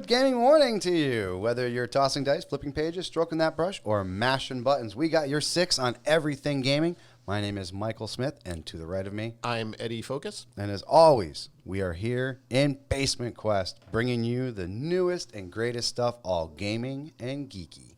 Good gaming morning to you. Whether you're tossing dice, flipping pages, stroking that brush, or mashing buttons, we got your six on everything gaming. My name is Michael Smith, and to the right of me, I'm Eddie Focus. and as always, we are here in Basement Quest, bringing you the newest and greatest stuff, all gaming and geeky.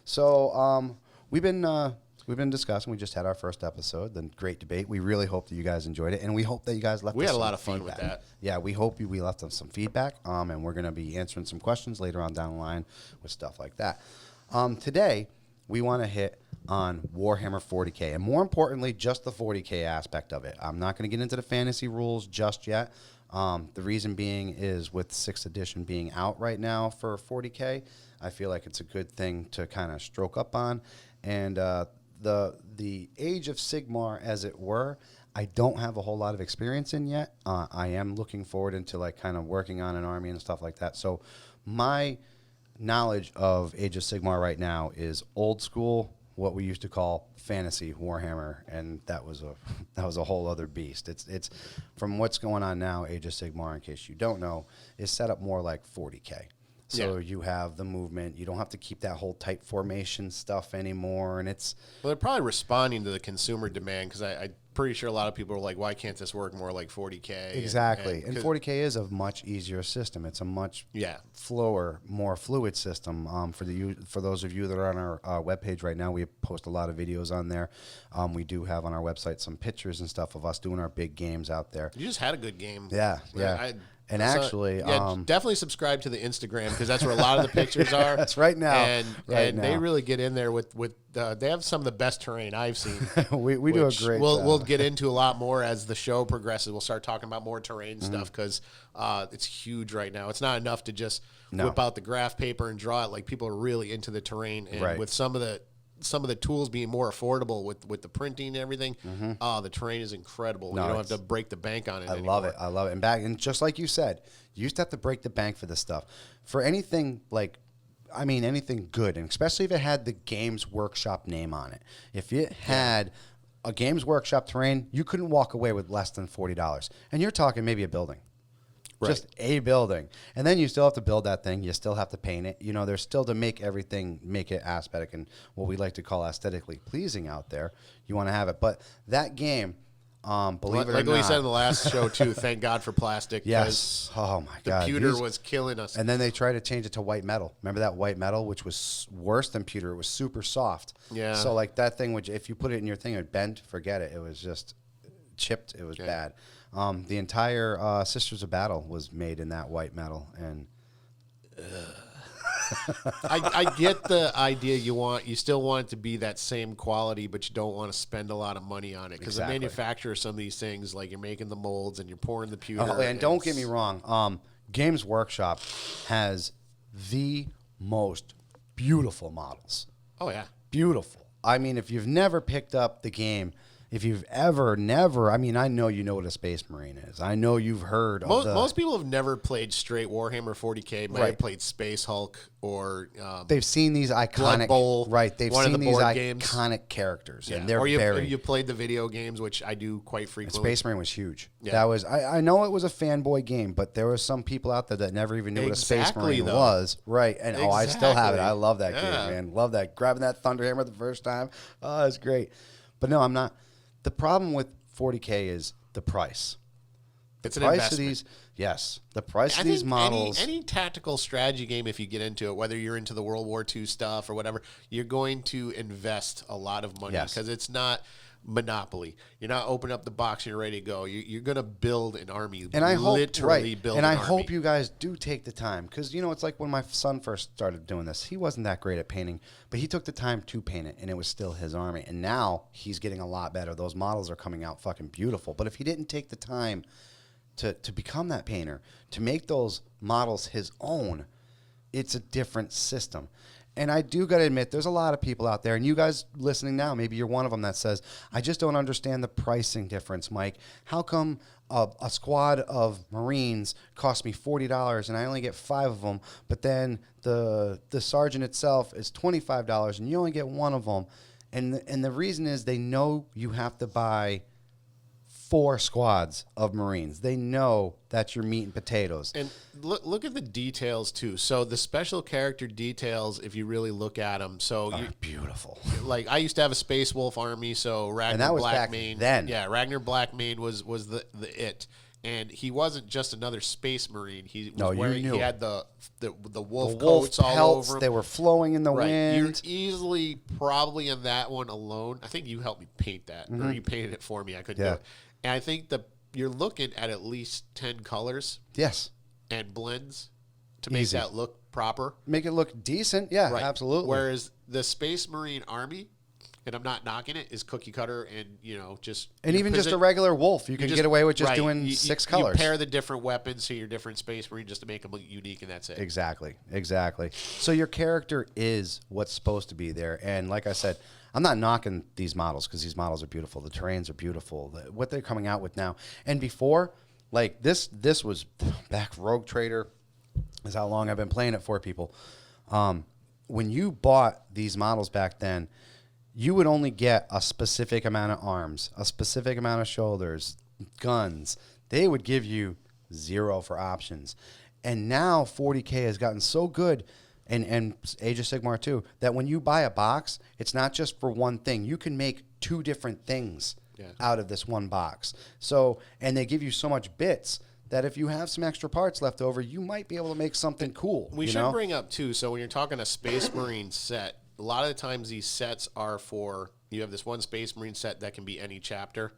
So, we've been discussing. We just had our first episode, the great debate. We really hope that you guys enjoyed it, and we hope that you guys left. We us had a some lot of fun feedback. with that. Yeah, we hope we left them some feedback, and we're going to be answering some questions later on down the line with stuff like that. Today, we want to hit on Warhammer 40K, and more importantly, just the 40K aspect of it. I'm not going to get into the fantasy rules just yet. The reason being is with 6th edition being out right now for 40K, I feel like it's a good thing to kind of stroke up on. And the Age of Sigmar, as it were, I don't have a whole lot of experience in yet. I am looking forward into like kind of working on an army and stuff like that. So my knowledge of Age of Sigmar right now is old school, what we used to call fantasy Warhammer, and that was a whole other beast. It's from what's going on now. Age of Sigmar, in case you don't know, is set up more like 40K. So you have the movement. You don't have to keep that whole tight formation stuff anymore, and it's Well, they're probably responding to the consumer demand because I'm pretty sure a lot of people are like, why can't this work more like 40K? exactly. And 40K is a much easier system. It's a much more fluid system. For those of you that are on our webpage right now, we post a lot of videos on there. We do have on our website some pictures and stuff of us doing our big games out there. You just had a good game. Yeah. And actually, definitely subscribe to the Instagram because that's where a lot of the pictures are. That's right now. And they really get in there with they have some of the best terrain I've seen. we do a great job. We'll get into a lot more as the show progresses. We'll start talking about more terrain stuff because it's huge right now. It's not enough to just whip out the graph paper and draw it. Like people are really into the terrain, and with some of the tools being more affordable with the printing and everything, the terrain is incredible. No, you don't have to break the bank on it anymore. I love it. And just like you said, you used to have to break the bank for this stuff. For anything anything good, and especially if it had the Games Workshop name on it. If it had a Games Workshop terrain, you couldn't walk away with less than $40. And you're talking maybe a building. Right. Just a building. And then you still have to build that thing. You still have to paint it. You know, there's still to make it aesthetic and what we like to call aesthetically pleasing out there. You want to have it. But that game, believe it or not. Like we said in the last show, too, thank God for plastic. Yes. Oh, my God. The pewter was killing us. And then they tried to change it to white metal. Remember that white metal, which was worse than pewter? It was super soft. Yeah. So, like, that thing, which if you put it in your thing, it would bend. Forget it. It was just chipped. It was bad. The entire Sisters of Battle was made in that white metal, and I get the idea. You still want it to be that same quality, but you don't want to spend a lot of money on it because the manufacturer of some of these things, like you're making the molds and you're pouring the pewter. Oh, and don't get me wrong, Games Workshop has the most beautiful models. Oh yeah, beautiful. I mean, if you've never picked up the game. If you've never, I mean, I know you know what a Space Marine is. I know you've heard of most people have never played straight Warhammer 40K. Might have played Space Hulk or they've seen these iconic Blood Bowl. Right, they've seen these iconic games. characters, and they're you played the video games, which I do quite frequently. Space Marine was huge. Yeah. That was I know it was a fanboy game, but there were some people out there that never even knew what a Space Marine was. Right, and I still have it. I love that game, man. Love that. Grabbing that Thunderhammer the first time. Oh, it's great. But no, I'm not. The problem with 40K is the price. It's an investment. The price of these models. Any tactical strategy game, if you get into it, whether you're into the World War II stuff or whatever, you're going to invest a lot of money because it's not Monopoly. You're not opening up the box and you're ready to go. You're going to build an army. And I hope, build an army. hope you guys do take the time because, you know, it's like when my son first started doing this, he wasn't that great at painting, but he took the time to paint it, and it was still his army. And now he's getting a lot better. Those models are coming out fucking beautiful. But if he didn't take the time to become that painter, to make those models his own, it's a different system. And I do got to admit, there's a lot of people out there, and you guys listening now, maybe you're one of them that says, I just don't understand the pricing difference, Mike. How come a squad of Marines cost me $40 and I only get 5 of them, but then the sergeant itself is $25 and you only get 1 of them? And the reason is they know you have to buy 4 squads of Marines. They know that's your meat and potatoes. And look at the details too. So the special character details, if you really look at them, so are beautiful. Like I used to have a Space Wolf army, so Ragnar Blackmane. Then. Yeah, Ragnar Blackmane was the it. And he wasn't just another Space Marine. He was wearing. He had the wolf coats all over him. They were flowing in the wind. You're easily probably in that one alone. I think you helped me paint that, or you painted it for me. I couldn't do it. And I think you're looking at least 10 colors. Yes. And blends to make that look proper. Make it look decent. Yeah, absolutely. Whereas the Space Marine Army, and I'm not knocking it, is cookie cutter and, just... And even just a regular wolf. You can get away with just doing 6 colors. You pair the different weapons to your different Space Marine just to make them look unique, and that's it. Exactly. So your character is what's supposed to be there. And like I said, I'm not knocking these models because these models are beautiful. The terrains are beautiful. What they're coming out with now. And before, like this was back Rogue Trader is how long I've been playing it for, people. When you bought these models back then, you would only get a specific amount of arms, a specific amount of shoulders, guns. They would give you 0 for options. And now 40K has gotten so good, and Age of Sigmar too, that when you buy a box, it's not just for one thing. You can make 2 different things out of this one box. So, and they give you so much bits that if you have some extra parts left over, you might be able to make something cool. We should bring up too, so when you're talking a Space Marine set, a lot of the times these sets are for, you have this one Space Marine set that can be any chapter,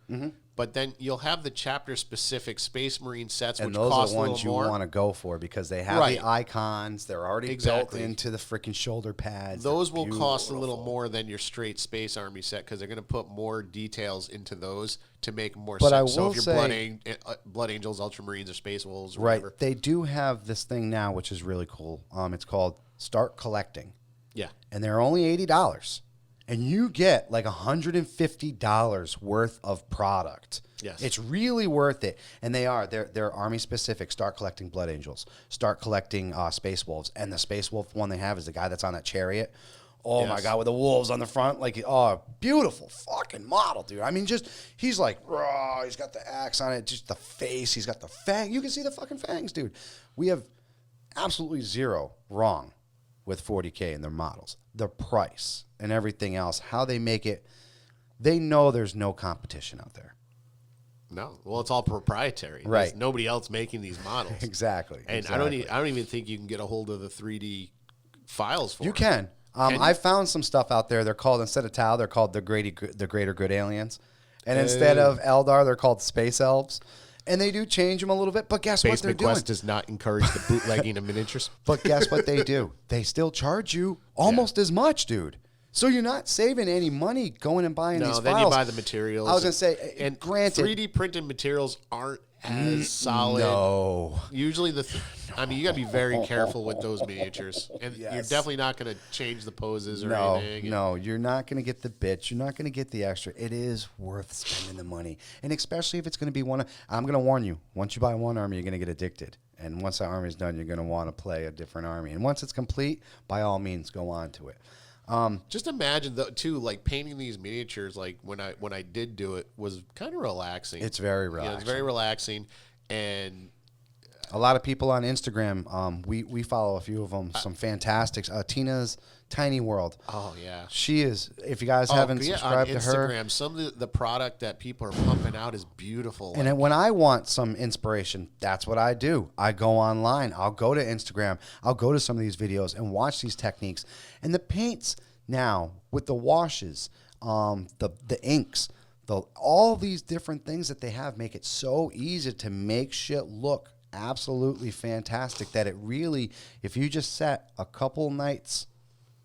but then you'll have the chapter-specific Space Marine sets, which cost a little more. And those are the ones you want to go for because they have the icons. They're already built into the freaking shoulder pads. Those will cost a little more than your straight Space Army set because they're going to put more details into those to make more sense. So if you're Blood Angels, Ultramarines, or Space Wolves or whatever. They do have this thing now, which is really cool. It's called Start Collecting. Yeah. And they're only $80. And you get like $150 worth of product. Yes. It's really worth it. And they're army specific. Start collecting Blood Angels. Start collecting Space Wolves. And the Space Wolf one they have is the guy that's on that chariot. Oh my God, with the wolves on the front. Like, beautiful fucking model, dude. I mean, he's like, raw. He's got the axe on it. Just the face. He's got the fang. You can see the fucking fangs, dude. We have absolutely 0 wrong with 40K and their models. The price and everything else, how they make it, they know there's no competition out there. No. Well, it's all proprietary. Right. There's nobody else making these models. Exactly. And I don't even think you can get a hold of the 3D files for it. You can. I found some stuff out there. They're called, instead of Tau, they're called the Greater Good Aliens. And instead of Eldar, they're called Space Elves. And they do change them a little bit, but guess what they're doing? Space does not encourage the bootlegging of miniatures. But guess what they do? They still charge you almost as much, dude. So you're not saving any money going and buying these files. No, then you buy the materials. I was going to say, and granted, 3D printed materials aren't as solid. No. Usually you got to be very careful with those miniatures. And you're definitely not going to change the poses or anything. No, you're not going to get the bits. You're not going to get the extra. It is worth spending the money. And especially if it's going to be I'm going to warn you, once you buy one army, you're going to get addicted. And once that army is done, you're going to want to play a different army. And once it's complete, by all means, go on to it. Just imagine too, like painting these miniatures. Like when I did do it, was kind of relaxing. It's very relaxing. It's very relaxing, and a lot of people on Instagram. We follow a few of them. Some fantastics. Tina's Tiny World. Oh yeah, she is. If you guys haven't subscribed on to her, Instagram, some of the product that people are pumping out is beautiful. And when I want some inspiration, that's what I do. I go online. I'll go to Instagram. I'll go to some of these videos and watch these techniques. And the paints now with the washes, the inks, all these different things that they have make it so easy to make shit look absolutely fantastic that it really, if you just set a couple nights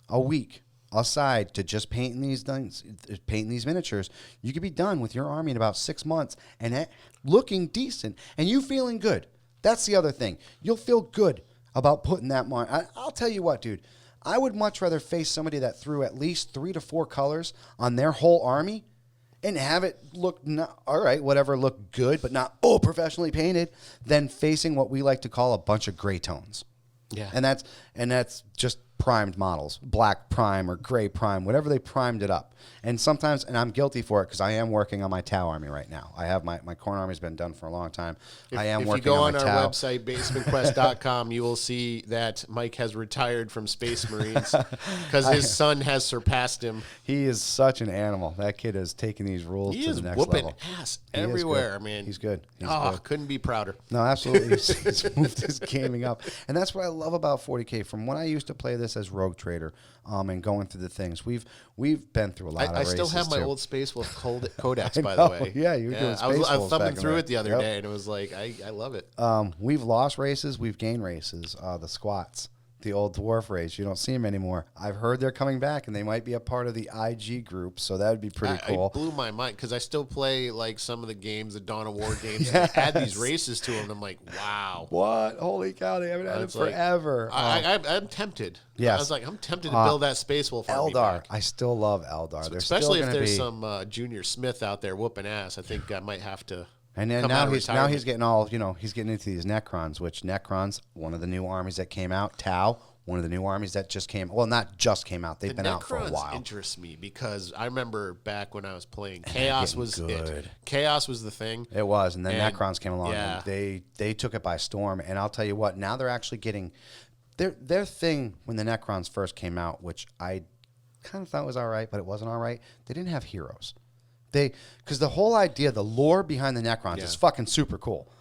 a week aside to just painting these things, painting these miniatures, you could be done with your army in about 6 months and it looking decent and you feeling good. That's the other thing. You'll feel good about putting that money. I'll tell you what, dude. I would much rather face somebody that threw at least 3 to 4 colors on their whole army and have it look look good, but not professionally painted, than facing what we like to call a bunch of gray tones. Yeah, and that's just primed models, black prime or gray prime, whatever they primed it up. And sometimes, and I'm guilty for it because I am working on my Tau army right now. I have my Corn army's been done for a long time. I am working on my Tau. If you go on our website, basementquest.com, you will see that Mike has retired from Space Marines because his son has surpassed him. He is such an animal. That kid is taking these rules to the next level. He is whooping ass everywhere, man. He's good. He's good. Couldn't be prouder. No, absolutely. He's moved his gaming up. And that's what I love about 40K. From when I used to play this as Rogue Trader and going through the things, we've been through a lot of races. I still have my old Space Wolf Codex, by the way. Yeah, you were doing Space Wolves. I was thumbing through it the other day, and it was like, I love it. We've lost races. We've gained races. The squats. The old dwarf race. You don't see them anymore. I've heard they're coming back, and they might be a part of the IG group, so that would be pretty cool. It blew my mind because I still play like some of the games, the Dawn of War games, and they add these races to them, and I'm like, wow. What? Holy cow, they haven't had it forever. I'm tempted. Yes. I was like, I'm tempted to build that Space Wolf army Eldar. back. I still love Eldar. So especially if there's some Junior Smith out there whooping ass, I think I might have to. And then now he's getting all, he's getting into these Necrons, which Necrons, one of the new armies that came out, Tau, one of the new armies that just came, well, not just came out, they've been out for a while. Interest me because I remember back when I was playing, Chaos was it. Chaos was the thing. It was, and then Necrons came along, and they took it by storm. And I'll tell you what, now they're actually getting their thing when the Necrons first came out, which I kind of thought was all right, but it wasn't all right. They didn't have heroes. Because the whole idea, the lore behind the Necrons is fucking super cool.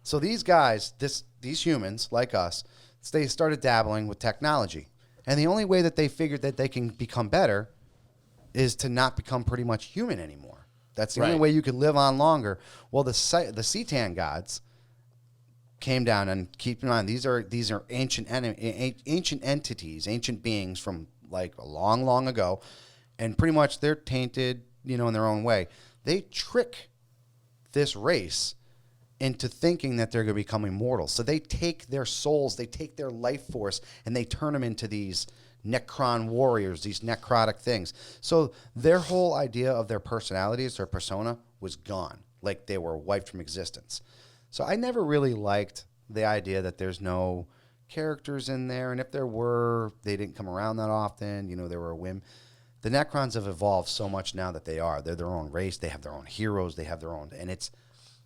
So these guys, these humans like us, they started dabbling with technology. And the only way that they figured that they can become better is to not become pretty much human anymore. That's the only way you could live on longer. Well, the Cetan gods came down, and keep in mind, these are ancient entities, ancient beings from like a long, long ago. And pretty much they're tainted, in their own way. They trick this race into thinking that they're going to become immortal. So they take their souls, they take their life force, and they turn them into these Necron warriors, these necrotic things. So their whole idea of their personalities, their persona, was gone. Like they were wiped from existence. So I never really liked the idea that there's no characters in there. And if there were, they didn't come around that often. They were a whim. The Necrons have evolved so much now that they're their own race. They have their own heroes. They have their own, and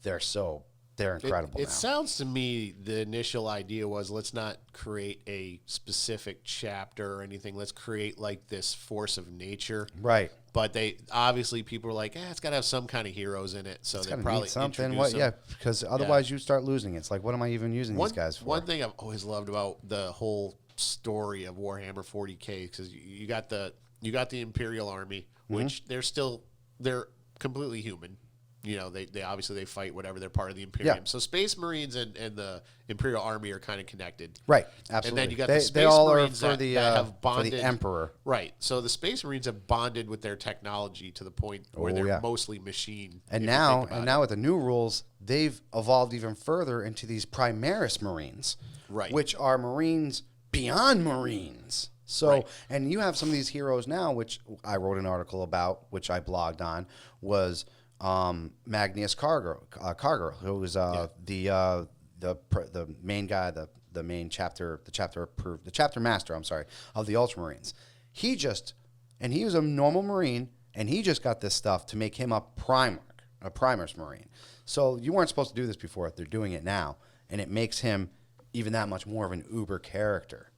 they're incredible. It sounds to me the initial idea was let's not create a specific chapter or anything. Let's create like this force of nature. Right. But people were like, it's got to have some kind of heroes in it. So they probably something. Yeah, because otherwise you start losing. It's like, what am I even using these guys for? One thing I've always loved about the whole story of Warhammer 40K, because you got the Imperial Army, which they're completely human. They obviously fight whatever, they're part of the Imperium. Yeah. So Space Marines and the Imperial Army are kind of connected. Right, absolutely. And then you got the Space Marines that have bonded. For the Emperor. Right. So the Space Marines have bonded with their technology to the point where they're mostly machine. And now with the new rules, they've evolved even further into these Primaris Marines. Right. Which are Marines beyond Marines. So, and you have some of these heroes now, which I wrote an article about, which I blogged on, was Magnus Cargo, who was the main guy, the main chapter, the chapter master, of the Ultramarines. He was a normal Marine, and he just got this stuff to make him a Primaris Marine. So you weren't supposed to do this before. They're doing it now, and it makes him even that much more of an uber character,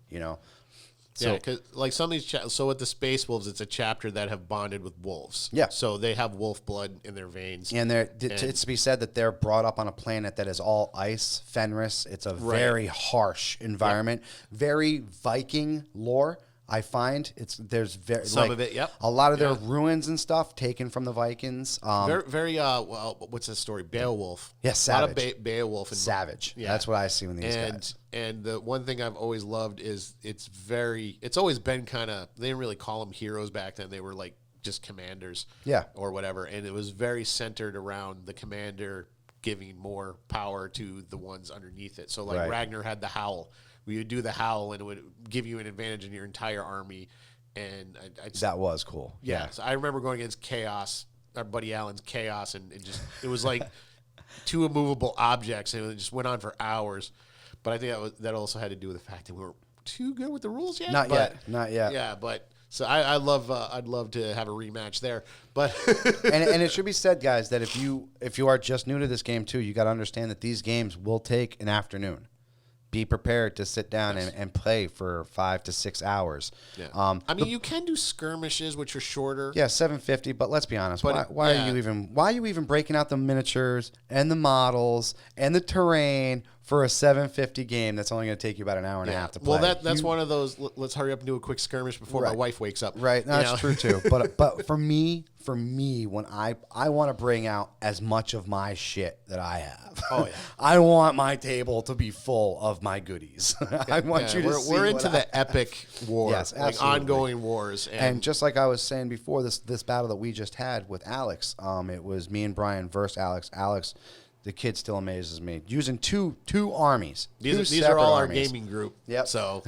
So, because like some of these, so with the Space Wolves, it's a chapter that have bonded with wolves. Yeah. So they have wolf blood in their veins. And it's to be said that they're brought up on a planet that is all ice, Fenris. It's a very harsh environment, very Viking lore. I find there's some of it. Yep. A lot of their ruins and stuff taken from the Vikings. What's the story? Beowulf. Yes, Savage. A lot of Beowulf. Savage. Yeah. That's what I see in these guys. And the one thing I've always loved is it's always been kind of, they didn't really call them heroes back then. They were like just commanders. Yeah. Or whatever. And it was very centered around the commander giving more power to the ones underneath it. So like Ragnar had the Howl. We would do the Howl, and it would give you an advantage in your entire army. And that was cool. Yeah. So I remember going against Chaos, our buddy Alan's Chaos, and it was like two immovable objects, and it just went on for hours. But I think that also had to do with the fact that we were too good with the rules yet. Not yet. Yeah, but so I'd love to have a rematch there. But and it should be said, guys, that if you are just new to this game too, you got to understand that these games will take an afternoon. Be prepared to sit down and play for 5 to 6 hours. Yeah. You can do skirmishes, which are shorter. Yeah, 750. But let's be honest. Why are you even breaking out the miniatures and the models and the terrain for a 750 game that's only going to take you about an hour and a half to play? Well, that's one of those. Let's hurry up and do a quick skirmish before my wife wakes up. Right, that's true too. But for me, when I want to bring out as much of my shit that I have. Oh yeah. I want my table to be full of my goodies. I want you to see. We're into the epic war, yes, like ongoing wars, and just like I was saying before, this battle that we just had with Alex, it was me and Brian versus Alex. Alex, the kid still amazes me. Using two armies. These are all armies. Our gaming group. Yep. So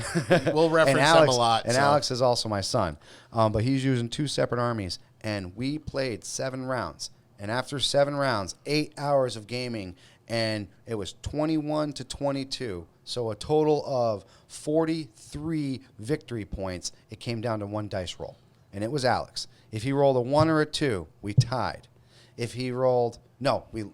we'll reference them a lot. And Alex is also my son, but he's using 2 separate armies, and we played 7 rounds. And after 7 rounds, 8 hours of gaming, and it was 21 to 22. So a total of 43 victory points. It came down to 1 dice roll, and it was Alex. If he rolled a 1 or a 2, we tied. If he rolled,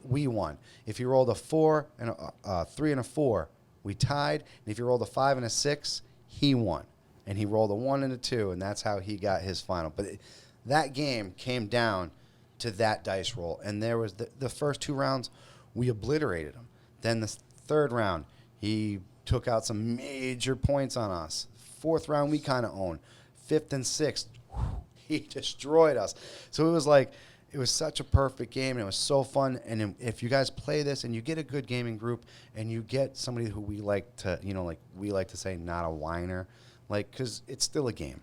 we won. If he rolled a 4 and a 3 and a 4, we tied. And if he rolled a 5 and a 6, he won. And he rolled a 1 and a 2, and that's how he got his final. But that game came down to that dice roll. And there was the first 2 rounds, we obliterated him. Then the 3rd round, he took out some major points on us. 4th round, we kind of owned. 5th and 6th, he destroyed us. So it was like, it was such a perfect game, and it was so fun. And if you guys play this and you get a good gaming group and you get somebody who we like to, we like to say not a whiner, because it's still a game.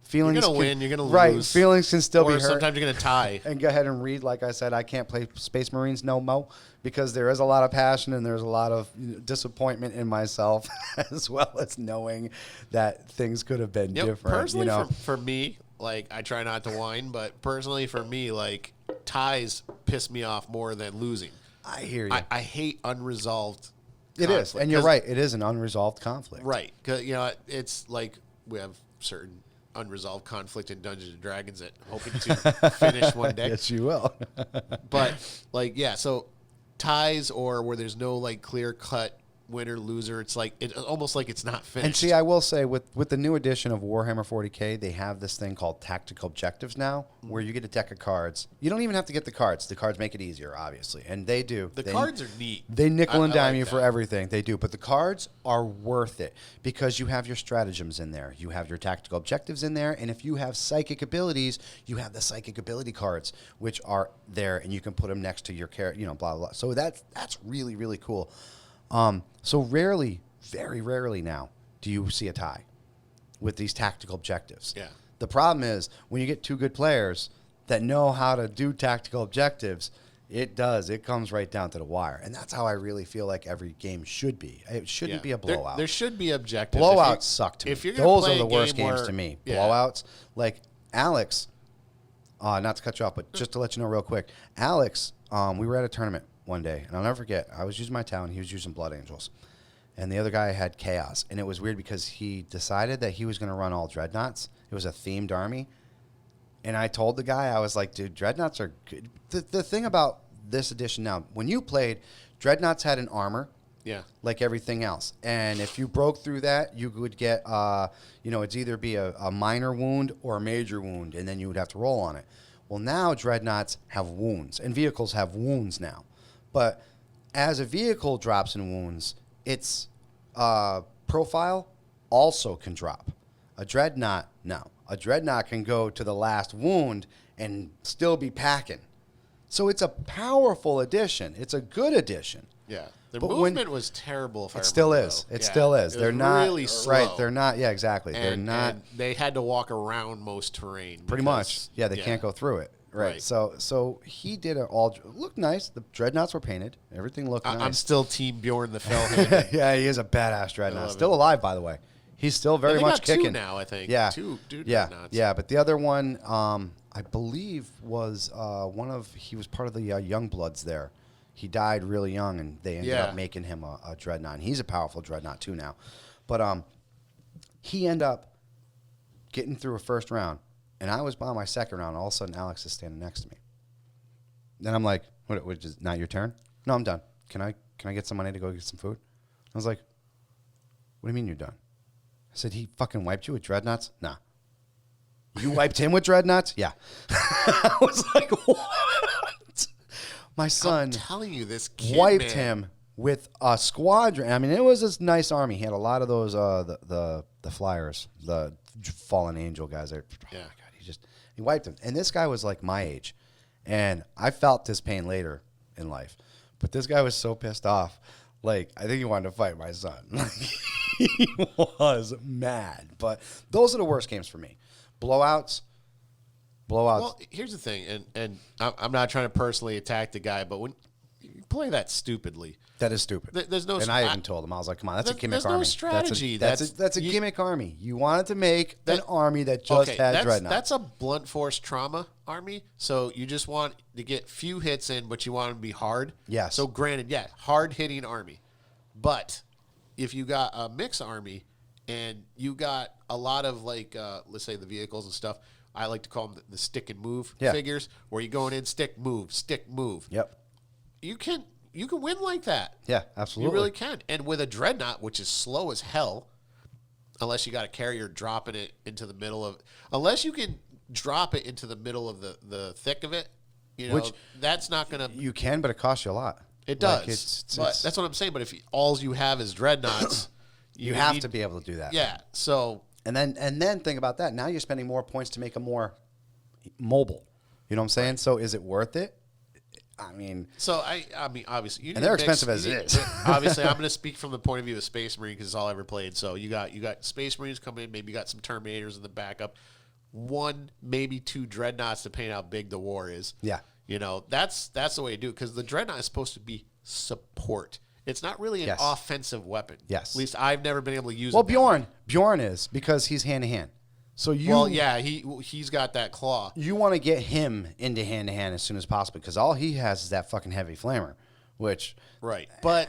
Feelings you're going to win, you're going to lose. Right, feelings can still be hurt. Sometimes you're going to tie. And go ahead and read, like I said, I can't play Space Marines no mo, because there is a lot of passion and there's a lot of disappointment in myself, as well as knowing that things could have been different. Personally, for me, I try not to whine, but personally for me, ties piss me off more than losing. I hear you. I hate unresolved conflict. It is, and you're right. It is an unresolved conflict. Right. Because, it's like we have certain unresolved conflict in Dungeons & Dragons that I'm hoping to finish one day. Yes, you will. But, so ties or where there's no, clear-cut winner, loser, it's almost like it's not finished. And see, I will say, with the new edition of Warhammer 40K, they have this thing called tactical objectives now, where you get a deck of cards. You don't even have to get the cards. The cards make it easier, obviously, and they do. The cards are neat. They nickel and dime you for everything. They do, but the cards are worth it because you have your stratagems in there. You have your tactical objectives in there, and if you have psychic abilities, you have the psychic ability cards, which are there, and you can put them next to your character, blah, blah, blah. So that's really, really cool. So rarely, very rarely now, do you see a tie with these tactical objectives. Yeah. The problem is when you get 2 good players that know how to do tactical objectives, it comes right down to the wire. And that's how I really feel like every game should be. It shouldn't be a blowout. There should be objectives. Blowouts suck to me. Those are the worst games to me. Yeah. Blowouts. Like Alex, not to cut you off, but just to let you know real quick, Alex, we were at a tournament one day, and I'll never forget, I was using my town, he was using Blood Angels, and the other guy had Chaos, and it was weird because he decided that he was going to run all Dreadnoughts. It was a themed army, and I told the guy, I was like, dude, Dreadnoughts are good. The thing about this edition now, when you played, Dreadnoughts had an armor, like everything else, and if you broke through that, you would get, it's either be a minor wound or a major wound, and then you would have to roll on it. Well, now Dreadnoughts have wounds, and vehicles have wounds now. But as a vehicle drops in wounds, its profile also can drop. A Dreadnought, no. A Dreadnought can go to the last wound and still be packing. So it's a powerful addition. It's a good addition. Yeah. The movement was terrible. It still is. It still is. They're not really slow. Right. They're not. Yeah, exactly. They're not. And they had to walk around most terrain. Pretty much. Yeah, they can't go through it. Right. So he did it all. Looked nice. The Dreadnoughts were painted. Everything looked nice. I'm still Team Bjorn the Fellhand. Yeah, he is a badass Dreadnought. Still alive, by the way. He's still very much kicking. 2 now, I think. Yeah. 2 Dreadnoughts. Yeah, but the other one, I believe, was he was part of the Young Bloods there. He died really young, and they ended up making him a Dreadnought. And he's a powerful Dreadnought, too, now. But He ended up getting through a first round, and I was by my second round. All of a sudden, Alex is standing next to me. Then I'm like, what is not your turn? No, I'm done. Can I get some money to go get some food? I was like, what do you mean you're done? I said, he fucking wiped you with dreadnoughts? Nah. You wiped him with dreadnoughts? Yeah. I was like, what? My son I'm telling you, this kid, wiped him with a squadron. I mean, it was this nice army. He had a lot of those the flyers, the fallen angel guys. Oh my God, he wiped him. And this guy was like my age. And I felt this pain later in life. But this guy was so pissed off. Like, I think he wanted to fight my son. He was mad. But those are the worst games for me. Blowouts. Well, here's the thing, and I'm not trying to personally attack the guy, but when you play that stupidly, that is stupid. There's no. And I even told him, I was like, "Come on, that's a gimmick army. There's no strategy. That's a gimmick army. You wanted to make an army that just had dreadnoughts. That's a blunt force trauma army. So you just want to get few hits in, but you want them to be hard. Yes. So granted, hard hitting army, but if you got a mix army and you got a lot of like, let's say the vehicles and stuff. I like to call them the stick and move figures, where you're going in, stick, move. Yep. You can win like that. Yeah, absolutely. You really can. And with a dreadnought, which is slow as hell, unless you got a carrier dropping it into the middle of, unless you can drop it into the middle of the thick of it, that's not going to. You can, but it costs you a lot. It does. But that's what I'm saying. But if all you have is dreadnoughts, you have to be able to do that. Yeah. So. And then think about that. Now you're spending more points to make them more mobile. You know what I'm saying? Right. So is it worth it? I mean, obviously, and they're expensive as it is. Obviously, I'm going to speak from the point of view of Space Marine because it's all I ever played. So you got Space Marines coming in. Maybe you got some Terminators in the backup. 1, maybe 2 dreadnoughts, depending on how big the war is. Yeah, that's the way to do it because the dreadnought is supposed to be support. It's not really an offensive weapon. Yes. At least I've never been able to use it. Well, Bjorn is because he's hand to hand. So he's got that claw. You want to get him into hand to hand as soon as possible because all he has is that fucking heavy flamer, which but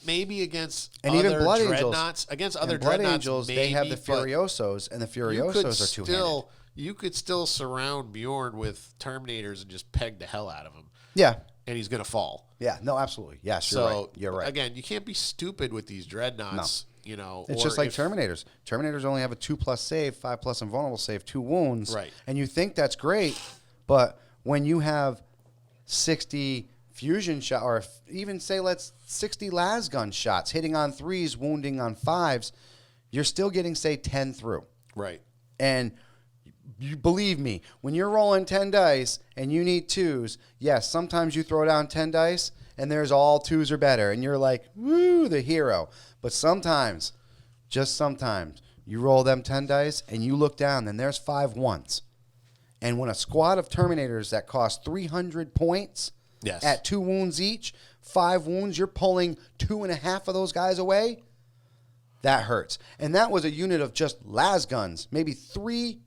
maybe against and other even Blood dreadnoughts Angels, against other Blood dreadnoughts, Angels, maybe, they have the Furiosos, and the Furiosos are two-handed. You could still surround Bjorn with Terminators and just peg the hell out of him. Yeah. And he's going to fall. Yeah, no, absolutely. Yes, you're right. Again, you can't be stupid with these dreadnoughts. No. It's just like Terminators. Terminators only have a 2+ save, 5+ invulnerable save, 2 wounds. Right. And you think that's great, but when you have 60 fusion shot, or even say 60 las gun shots, hitting on 3s, wounding on 5s, you're still getting, say, 10 through. Right. And you believe me, when you're rolling 10 dice and you need 2s, yes, sometimes you throw down 10 dice and there's all 2s or better, and you're like, woo, the hero. But sometimes, just sometimes, you roll them 10 dice and you look down and there's 5 1s. And when a squad of Terminators that cost 300 points at 2 wounds each, 5 wounds, you're pulling 2.5 of those guys away, that hurts. And that was a unit of just las guns, maybe 3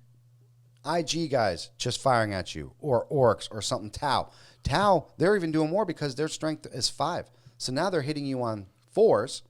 IG guys just firing at you, or orcs, or something. Tau, they're even doing more because their strength is 5. So now they're hitting you on 4s,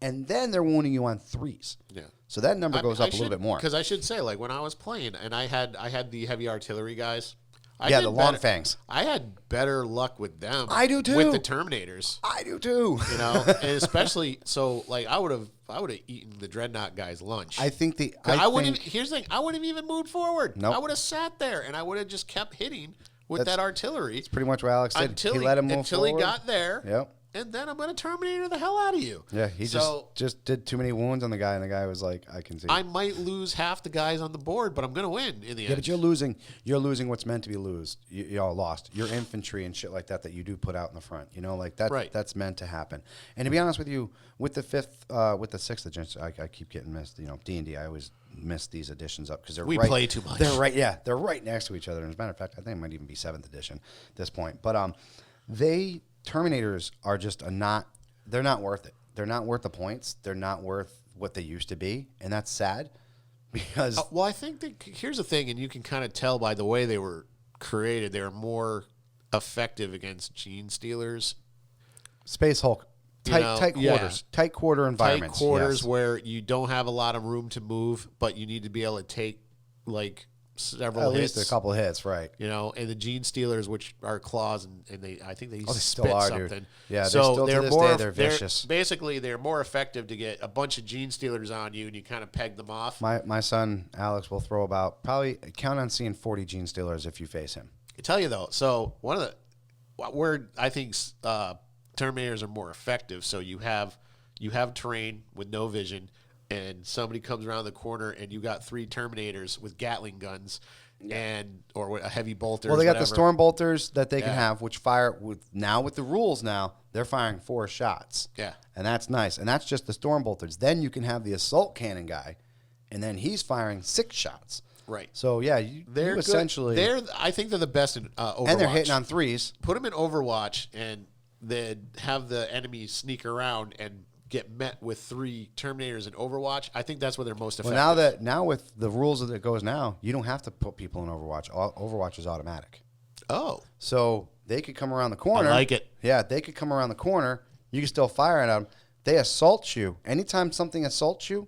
and then they're wounding you on 3s. Yeah. So that number goes up a little bit more. Because I should say, like when I was playing, and I had the heavy artillery guys. The long fangs. I had better luck with them. I do too. With the Terminators. I do too. And especially so, like I would have eaten the Dreadnought guy's lunch. I think here's the thing. I wouldn't have even moved forward. Nope. I would have sat there and I would have just kept hitting with that artillery. It's pretty much what Alex did. He let him move until forward. He got there. Yep. And then I'm going to Terminator the hell out of you. Yeah, he just did too many wounds on the guy, and the guy was like, I can see. I might lose half the guys on the board, but I'm going to win in the end. Yeah, but you're losing what's meant to be lost. Your infantry and shit like that you do put out in the front. Like that. Right. That's meant to happen. And to be honest with you, with the 6th edition, I keep getting missed. D&D, I always miss these editions up because we play too much. They're right. Yeah, they're right next to each other. And as a matter of fact, I think it might even be 7th edition at this point. But Terminators are just they're not worth it. They're not worth the points. They're not worth what they used to be, and that's sad because... well, I think here's the thing, and you can kind of tell by the way they were created, they were more effective against Gene Stealers. Space Hulk tight quarters, tight quarter environments, tight quarters where you don't have a lot of room to move, but you need to be able to take like several hits. At least a couple hits, right? And the Gene Stealers, which are claws, and I think they still spit are, something. Dude. Yeah, so they're more day, they're vicious. Basically, they're more effective to get a bunch of Gene Stealers on you, and you kind of peg them off. My son Alex will throw about probably count on seeing 40 Gene Stealers if you face him. I tell you though, so one of the where I think Terminators are more effective. So you have terrain with no vision, and somebody comes around the corner, and you got 3 Terminators with Gatling guns, or a heavy bolter. Well, they got the storm bolters that they can have, which fire with the rules now they're firing 4 shots. Yeah, and that's nice, and that's just the storm bolters. Then you can have the assault cannon guy, and then he's firing 6 shots. Right. So yeah, they're essentially I think they're the best in Overwatch. And they're hitting on 3s. Put them in Overwatch and then have the enemy sneak around and get met with 3 Terminators in Overwatch. I think that's where they're most effective. Well, now with the rules that it goes now, you don't have to put people in Overwatch. Overwatch is automatic. Oh. So they could come around the corner. I like it. Yeah, they could come around the corner. You can still fire at them. They assault you. Anytime something assaults you,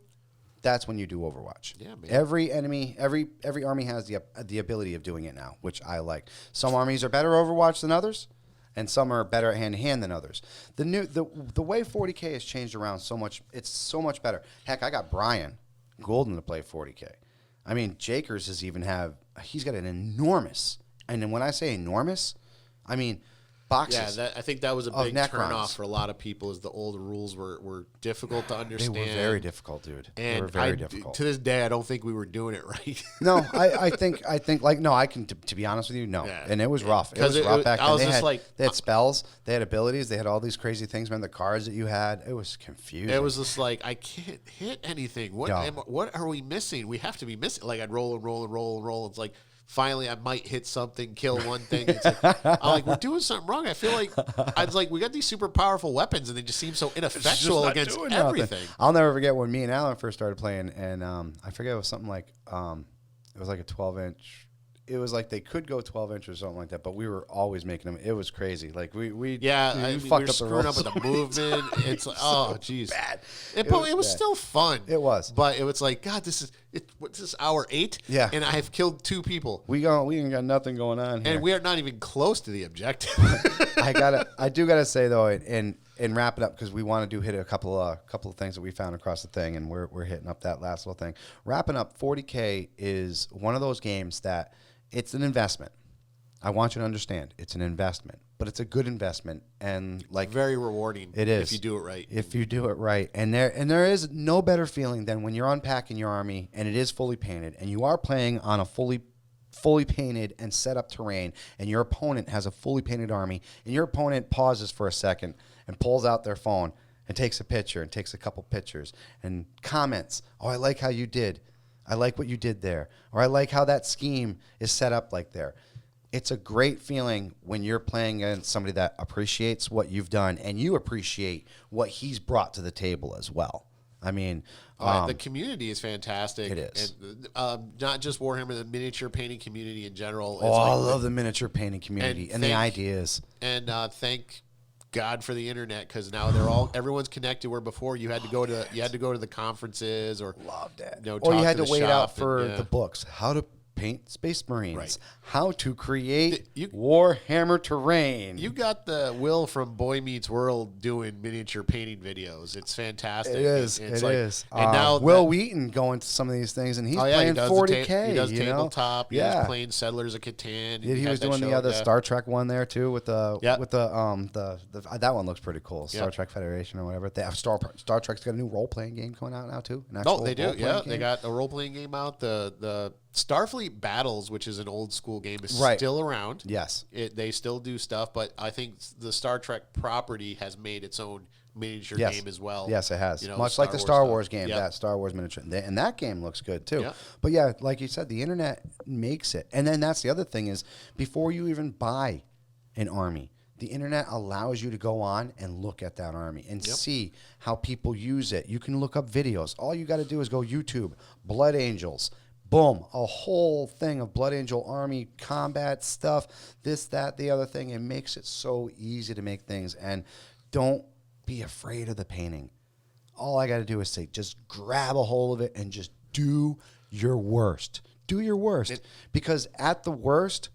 that's when you do Overwatch. Yeah, man. Every enemy, every army has the ability of doing it now, which I like. Some armies are better Overwatch than others, and some are better hand-to-hand than others. The way 40K has changed around so much, it's so much better. Heck, I got Brian Golden to play 40K. I mean, Jakers he's got an enormous, and then when I say enormous, I mean boxes. Yeah, I think that was a big turnoff for a lot of people. Is the old rules were difficult to understand. They were very difficult, dude. And they were very difficult. To this day, I don't think we were doing it right. No, I think I can to be honest with you, no. Yeah. And it was rough. It was rough back then. They had spells, they had abilities, they had all these crazy things. Remember the cards that you had? It was confusing. It was just like I can't hit anything. What are we missing? We have to be missing. Like I'd roll and roll and roll and roll. It's like finally I might hit something, kill one thing. It's like, I'm like, we're doing something wrong. I feel like we got these super powerful weapons and they just seem so ineffectual against everything. I'll never forget when me and Alan first started playing, and I forget, it was something like it was like a 12-inch. It was like they could go 12-inch or something like that, but we were always making them. It was crazy. Like we fucked up screwing up with the movement. It's like, oh, jeez. Bad. It was still fun. It was, but it was like, God, what's this, hour 8? Yeah, and I have killed 2 people. We ain't got nothing going on here, and we are not even close to the objective. I do gotta say though, and wrap it up because we want to hit a couple of things that we found across the thing, and we're hitting up that last little thing. Wrapping up, 40K is one of those games that. It's an investment. I want you to understand. It's an investment, but it's a good investment and very rewarding. It is if you do it right. If you do it right, and there is no better feeling than when you're unpacking your army and it is fully painted, and you are playing on a fully painted and set up terrain, and your opponent has a fully painted army, and your opponent pauses for a second and pulls out their phone and takes a picture and takes a couple pictures and comments. Oh, I like how you did. I like what you did there. Or I like how that scheme is set up like there. It's a great feeling when you're playing against somebody that appreciates what you've done and you appreciate what he's brought to the table as well. I mean, the community is fantastic. It is. And, not just Warhammer, the miniature painting community in general. I love the miniature painting community and the ideas. And thank God for the internet, because now everyone's connected. Where before you had to go to the conferences or loved it. Or you had to wait out for the books. How to paint Space Marines. Right. How to create Warhammer terrain. You got the Will from Boy Meets World doing miniature painting videos. It's fantastic. It is. It is. And now Will Wheaton going to some of these things, and he's playing 40K. He does tabletop. He was playing Settlers of Catan. He was doing the other Star Trek one there too with the that one looks pretty cool. Star Trek Federation or whatever. They have Star Trek's got a new role playing game coming out now too. No, they do. Yeah, they got a role playing game out. The Starfleet Battles, which is an old school game, is still around. Yes. They still do stuff, but I think the Star Trek property has made its own miniature game as well. Yes, it has. Much like the Star Wars game, that Star Wars miniature. And that game looks good too. Yep. But yeah, like you said, the internet makes it. And then that's the other thing is, before you even buy an army, the internet allows you to go on and look at that army and see how people use it. You can look up videos. All you got to do is go YouTube, Blood Angels. Boom, a whole thing of Blood Angel Army combat stuff, this, that, the other thing. It makes it so easy to make things. And don't be afraid of the painting. All I got to do is say, just grab a hold of it and just do your worst. Do your worst. Because at the worst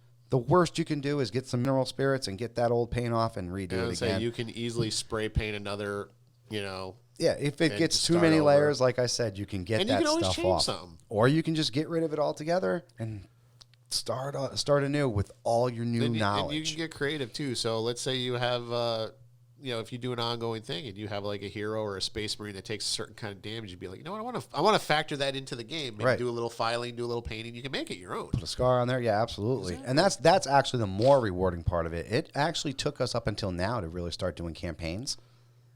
you can do is get some mineral spirits and get that old paint off and redo it again. You can easily spray paint another, Yeah, if it gets too many layers, like I said, you can get that stuff off. Something. Or you can just get rid of it altogether and start anew with all your new knowledge. And you can get creative too. So let's say you have if you do an ongoing thing and you have like a hero or a space marine that takes a certain kind of damage, you'd be like, I want to factor that into the game. Maybe do a little filing, do a little painting. You can make it your own. Put a scar on there, yeah, absolutely. Exactly. And that's actually the more rewarding part of it. It actually took us up until now to really start doing campaigns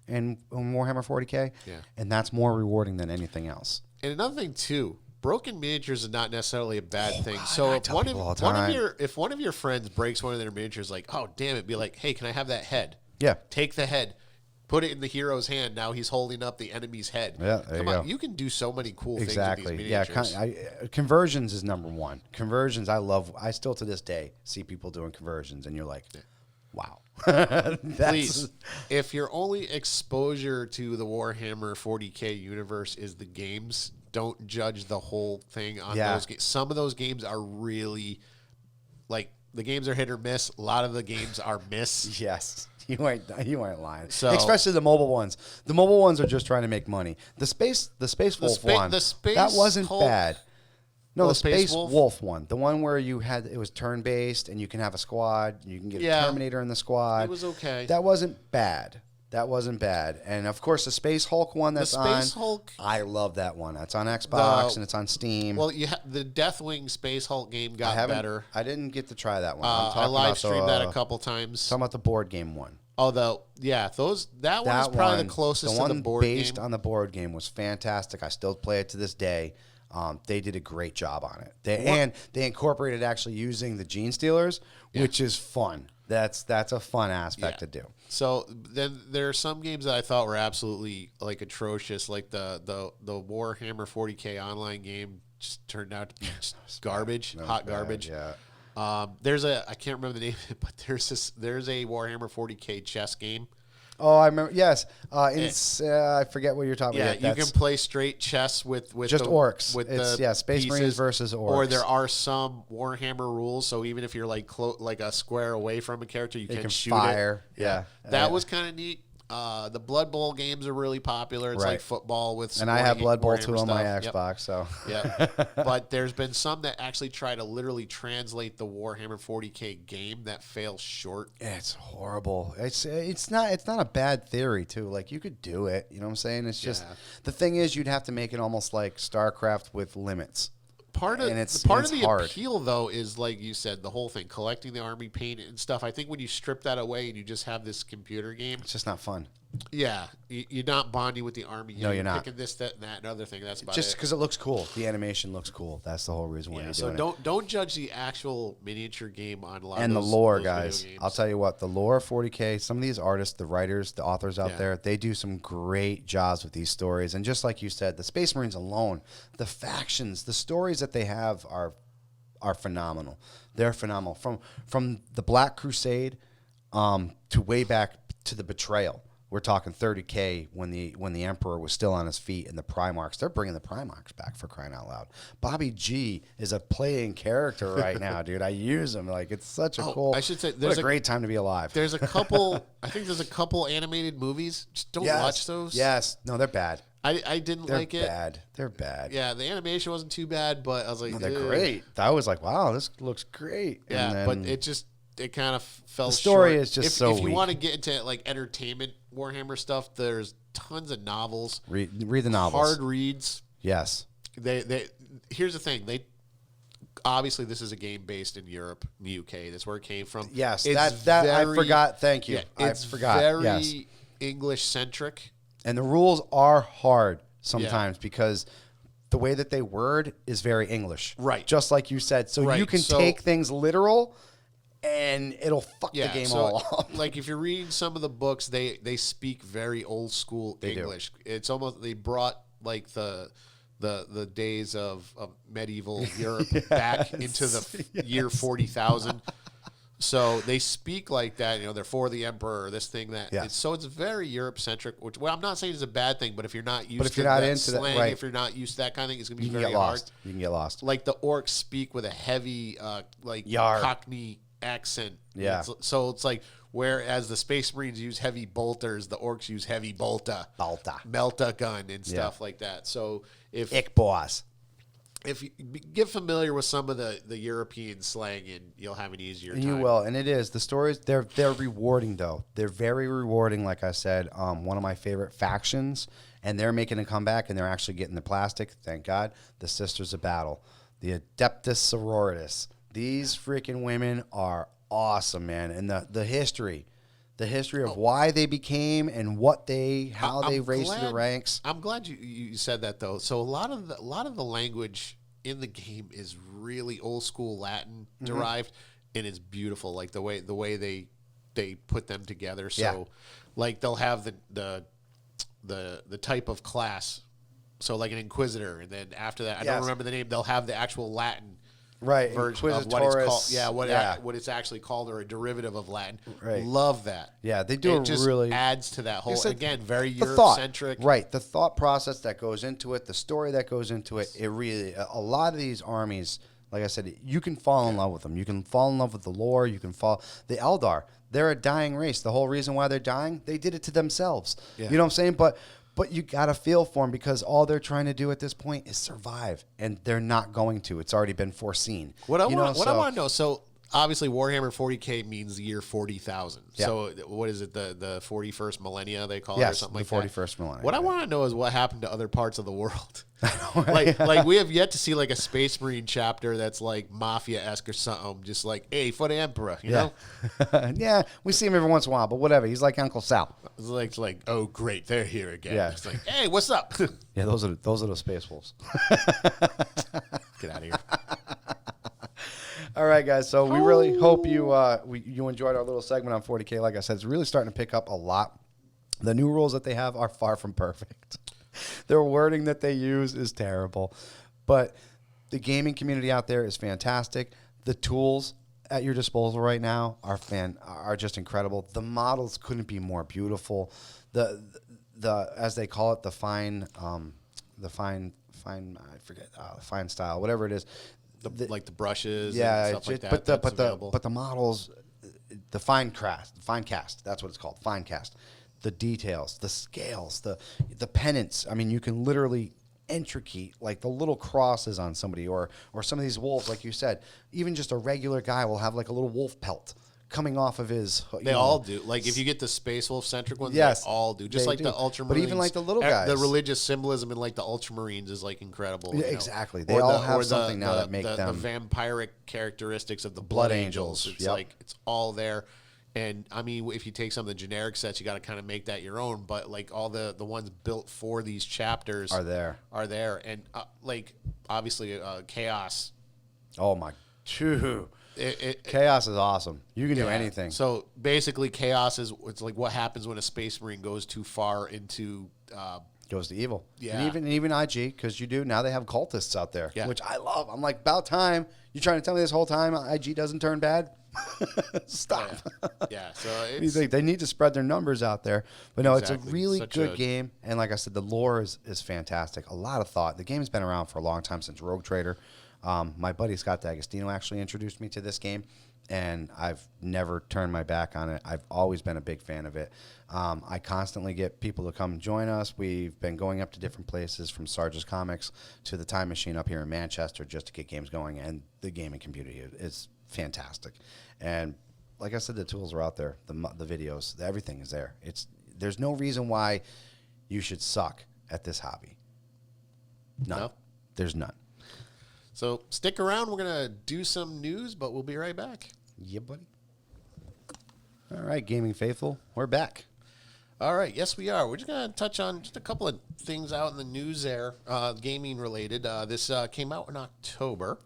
in Warhammer 40K, and that's more rewarding than anything else. And another thing too, broken miniatures is not necessarily a bad thing. God, so if one of your friends breaks one of their miniatures, like, oh damn it, be like, hey, can I have that head? Yeah. Take the head, put it in the hero's hand. Now he's holding up the enemy's head. Yeah, there you go. You can do so many cool things with these miniatures. Yeah, conversions is number one. Conversions, I still to this day see people doing conversions, and you're like, wow. Please, if your only exposure to the Warhammer 40K universe is the games, don't judge the whole thing on those games. Some of those games are really, like, the games are hit or miss. A lot of the games are miss. Yes. You ain't lying. So, especially the mobile ones. The mobile ones are just trying to make money. The Space Wolf one, that wasn't bad. No, the Space Wolf one. The one where it was turn-based and you can have a squad. You can get a Terminator in the squad. It was okay. That wasn't bad. And, of course, the Space Hulk one that's on. Hulk. I love that one. That's on Xbox and it's on Steam. Well, the Deathwing Space Hulk game got better. I didn't get to try that one. I live streamed that a couple times. Talking about the board game one. Although, that one is probably the closest to the board game. The one based on the board game was fantastic. I still play it to this day. They did a great job on it. They incorporated actually using the Gene Stealers, which is fun. That's a fun aspect to do. So then there are some games that I thought were absolutely like atrocious, like the Warhammer 40K online game just turned out to be garbage, hot garbage. Yeah. I can't remember the name, but there's a Warhammer 40K chess game. Oh, I remember. Yes, I forget what you're talking about. Yeah, you can play straight chess with just orcs. Space pieces, Marines versus orcs. Or there are some Warhammer rules, so even if you're like a square away from a character, you can shoot fire. It. Yeah, that was kind of neat. The Blood Bowl games are really popular. It's like football with some I have Blood Bowl 2 on my stuff. Xbox. So but there's been some that actually try to literally translate the Warhammer 40K game that fail short. It's horrible. It's not a bad theory too. Like you could do it. You know what I'm saying? It's just the thing is you'd have to make it almost like StarCraft with limits. Part of the hard. appeal, though, is like you said, the whole thing, collecting the army paint and stuff. I think when you strip that away and you just have this computer game, it's just not fun. Yeah, you're not bonding with the army. No, you're not. Picking this, that, and that, and other thing. That's about just because it looks cool. The animation looks cool. That's the whole reason why you're doing it. Don't judge the actual miniature game on a lot and of the lore, guys. I'll tell you what, the lore of 40K. Some of these artists, the writers, the authors out there, they do some great jobs with these stories. And just like you said, the Space Marines alone, the factions, the stories that they have are phenomenal. They're phenomenal. From the Black Crusade to way back to the Betrayal. We're talking 30K when the Emperor was still on his feet, and the Primarchs. They're bringing the Primarchs back, for crying out loud. Bobby G is a playing character right now, dude. I use him like it's such a cool. I should say there's a great time to be alive. There's a couple. I think there's a couple animated movies. Just don't watch those. Yes, no, they're bad. I didn't like it. They're bad. Yeah, the animation wasn't too bad, but I was like, they're great. I was like, wow, this looks great. Yeah, but it kind of fell short. The story is just so weak. If you weak. want to get into like entertainment Warhammer stuff, there's tons of novels. Read the novels. Hard reads. Yes. Here's the thing. Obviously this is a game based in Europe, in the UK. That's where it came from. Yes, I forgot. Thank you. Yeah, I forgot. Very English centric. And the rules are hard sometimes because the way that they word is very English. Right. Just like you said. So you can take things literal and it'll fuck the game all up. Like if you're reading some of the books, they speak very old school English. It's almost they brought like the days of medieval Europe back into the year 40,000. So they speak like that, they're for the emperor, or this thing, that. Yeah. So it's very Europe-centric, which, well, I'm not saying it's a bad thing, but if you're not used to not that into slang, that, right. if you're not used to that kind of thing, it's going to be You can very get hard. lost. You can get lost. Like the orcs speak with a heavy, Yar. Cockney accent. Yeah. So it's like, whereas the Space Marines use heavy bolters, the orcs use heavy melta gun and stuff like that. So Ich boss. If you get familiar with some of the European slang, and you'll have an easier time. You will, and it is. The stories, they're rewarding, though. They're very rewarding, like I said. One of my favorite factions, and they're making a comeback, and they're actually getting the plastic, thank God. The Sisters of Battle. The Adeptus Sororitas. These freaking women are awesome, man. And the history of why they became and how they raised through the ranks. I'm glad you said that, though. So a lot of the language in the game is really old school Latin derived, and it's beautiful. Like the way they put them together. So like they'll have the type of class. So like an Inquisitor, and then after that, I don't remember the name. They'll have the actual Latin. Right, version of what it's called. What it's actually called, or a derivative of Latin. Right. Love that. Yeah, they do. It just adds to that whole, again, very Europe-centric. Right, the thought process that goes into it, the story that goes into it. It really, a lot of these armies, like I said, you can fall in love with them. You can fall in love with the lore. You can fall. The Eldar, they're a dying race. The whole reason why they're dying, they did it to themselves. Yeah. You know what I'm saying? But you got to feel for them, because all they're trying to do at this point is survive, and they're not going to. It's already been foreseen. What I want to know, so obviously Warhammer 40K means the year 40,000. Yeah. So what is it, the 41st millennia they call it, or something like that? Yes, the 41st millennia. What I want to know is what happened to other parts of the world. like we have yet to see like a Space Marine chapter that's like Mafia-esque or something, just like, hey, for the Emperor, you know? Yeah, we see him every once in a while, but whatever. He's like Uncle Sal. It's like, oh, great, they're here again. Yeah. It's like, hey, what's up? Yeah, those are the Space Wolves. Get out of here. All right, guys. So we really hope you enjoyed our little segment on 40K. Like I said, it's really starting to pick up a lot. The new rules that they have are far from perfect. Their wording that they use is terrible. But the gaming community out there is fantastic. The tools at your disposal right now are just incredible. The models couldn't be more beautiful. The as they call it, the fine style, whatever it is. Like the brushes, and stuff like that. But the models, the fine cast. That's what it's called, fine cast. The details, the scales, the pennants. I mean, you can literally intricate, like the little crosses on somebody, or some of these wolves, like you said. Even just a regular guy will have like a little wolf pelt coming off of his. They all do. Like if you get the Space Wolf centric ones, yes, they all do. Just like the Ultramarines. But even like the little guys, the religious symbolism in like the Ultramarines is like incredible. Yeah, exactly. They all have something now that make them the vampiric characteristics of the Blood Angels. It's like it's all there. And I mean, if you take some of the generic sets, you got to kind of make that your own. But like all the ones built for these chapters are there, and like obviously Chaos. Oh my, Chaos is awesome. You can do anything. So basically, Chaos it's like what happens when a Space Marine goes too far into goes to evil. Yeah, and even IG, because now they have cultists out there, which I love. I'm like, about time. You're trying to tell me this whole time IG doesn't turn bad? Stop. Yeah. So they need to spread their numbers out there. But no, it's a really good game. And like I said, the lore is fantastic. A lot of thought. The game's been around for a long time, since Rogue Trader. My buddy Scott D'Agostino actually introduced me to this game, and I've never turned my back on it. I've always been a big fan of it. I constantly get people to come join us. We've been going up to different places, from Sarge's Comics to the Time Machine up here in Manchester, just to get games going. And the gaming community is fantastic. And like I said, the tools are out there, the videos, everything is there. There's no reason why you should suck at this hobby. None. No. There's none. So stick around. We're going to do some news, but we'll be right back. Yeah, buddy. All right, Gaming Faithful, we're back. All right, yes, we are. We're just going to touch on just a couple of things out in the news there, gaming related. This came out in October.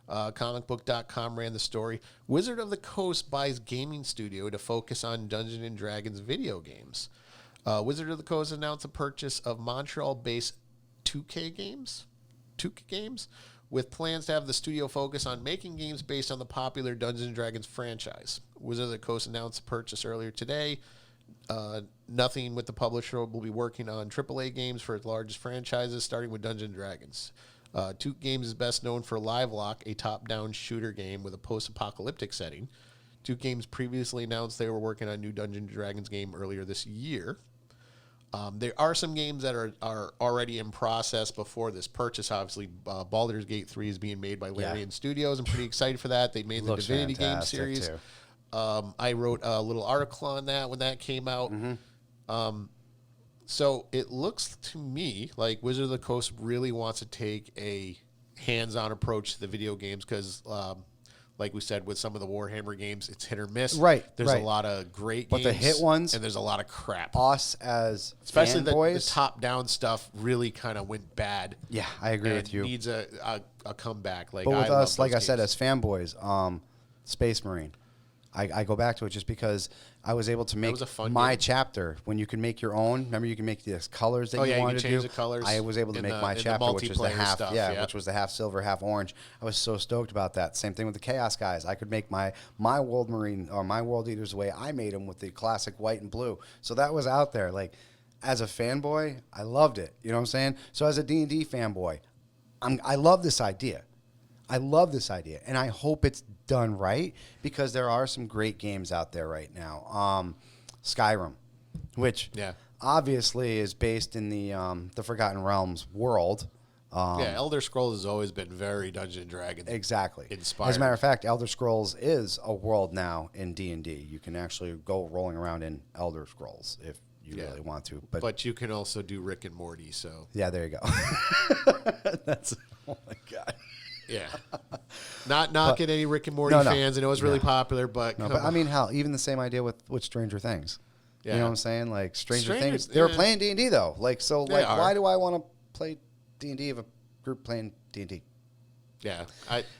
Comicbook.com ran the story. Wizard of the Coast buys gaming studio to focus on Dungeons & Dragons video games. Wizard of the Coast announced the purchase of Montreal-based 2K Games, with plans to have the studio focus on making games based on the popular Dungeons & Dragons franchise. Wizards of the Coast announced a purchase earlier today. Nothing with the publisher will be working on AAA games for its largest franchises, starting with Dungeons & Dragons. Toot Games is best known for Livelock, a top-down shooter game with a post-apocalyptic setting. Toot Games previously announced they were working on a new Dungeons & Dragons game earlier this year. There are some games that are already in process before this purchase. Obviously, Baldur's Gate 3 is being made by Larian Studios. I'm pretty excited for that. They made the Divinity game series. I wrote a little article on that when that came out. So it looks to me like Wizard of the Coast really wants to take a hands-on approach to the video games because like we said, with some of the Warhammer games, it's hit or miss. Right. There's a lot of great games. But the hit ones. And there's a lot of crap. Us as especially fanboys, the top-down stuff really kind of went bad. Yeah, I agree with you. Needs a comeback. Like, but with us, like I said, as fanboys, Space Marine. I go back to it just because I was able to make my chapter when you can make your own. Remember, you can make the colors that you wanted to do. The colors. I was able to make my chapter, which was the half, which was the half silver, half orange. I was so stoked about that. Same thing with the Chaos guys. I could make my World Marine or my World Eaters the way I made them with the classic white and blue. So that was out there. Like, as a fanboy, I loved it. You know what I'm saying? So as a D&D fanboy, I love this idea. And I hope it's done right because there are some great games out there right now. Skyrim, which obviously is based in the Forgotten Realms world. Elder Scrolls has always been very Dungeons & Dragons inspired. As a matter of fact, Elder Scrolls is a world now in D&D. You can actually go rolling around in Elder Scrolls if you really want to. But you can also do Rick and Morty. So yeah, there you go. That's oh my god. Yeah, not knocking any Rick and Morty fans. I know it's really popular, but I mean, hell, even the same idea with Stranger Things. Yeah. You know what I'm saying? Like Stranger Things, they were playing D&D though. Like so, like why do I want to play D&D if a group playing D&D? Yeah,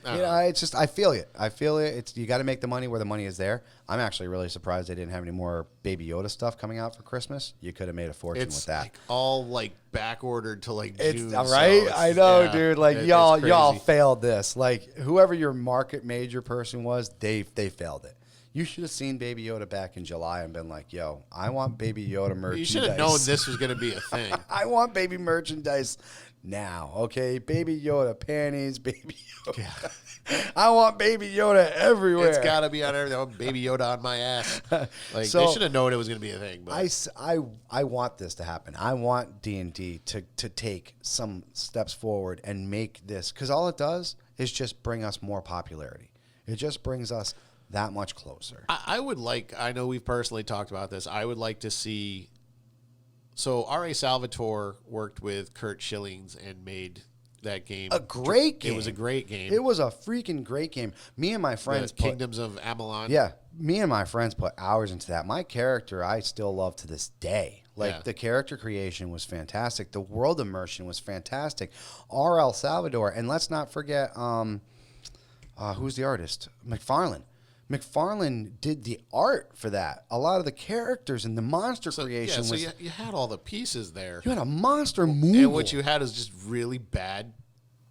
it's just I feel it. It's you got to make the money where the money is there. I'm actually really surprised they didn't have any more Baby Yoda stuff coming out for Christmas. You could have made a fortune with that. Like all like back ordered to like June. Right? I know, dude. Like y'all failed this. Like whoever your market major person was, they failed it. You should have seen Baby Yoda back in July and been like, yo, I want Baby Yoda merchandise. You should have known this was going to be a thing. I want baby merchandise now, okay? Baby Yoda panties, Baby Yoda. Yeah. I want Baby Yoda everywhere. It's got to be on everything. I want Baby Yoda on my ass. Like they should have known it was going to be a thing. But. I want this to happen. I want D&D to take some steps forward and make this, because all it does is just bring us more popularity. It just brings us that much closer. I would like, I know we've personally talked about this, I would like to see, so R.A. Salvatore worked with Kurt Schillings and made that game. A great game. It was a great game. It was a freaking great game. Me and my friends Kingdoms of Amalon. Yeah. Me and my friends put hours into that. My character, I still love to this day. Like, the character creation was fantastic. The world immersion was fantastic. R.L. Salvatore. And let's not forget, who's the artist? McFarlane. McFarlane did the art for that. A lot of the characters and the monster creation was... So you had all the pieces there. You had a monster movie. And what you had is just really bad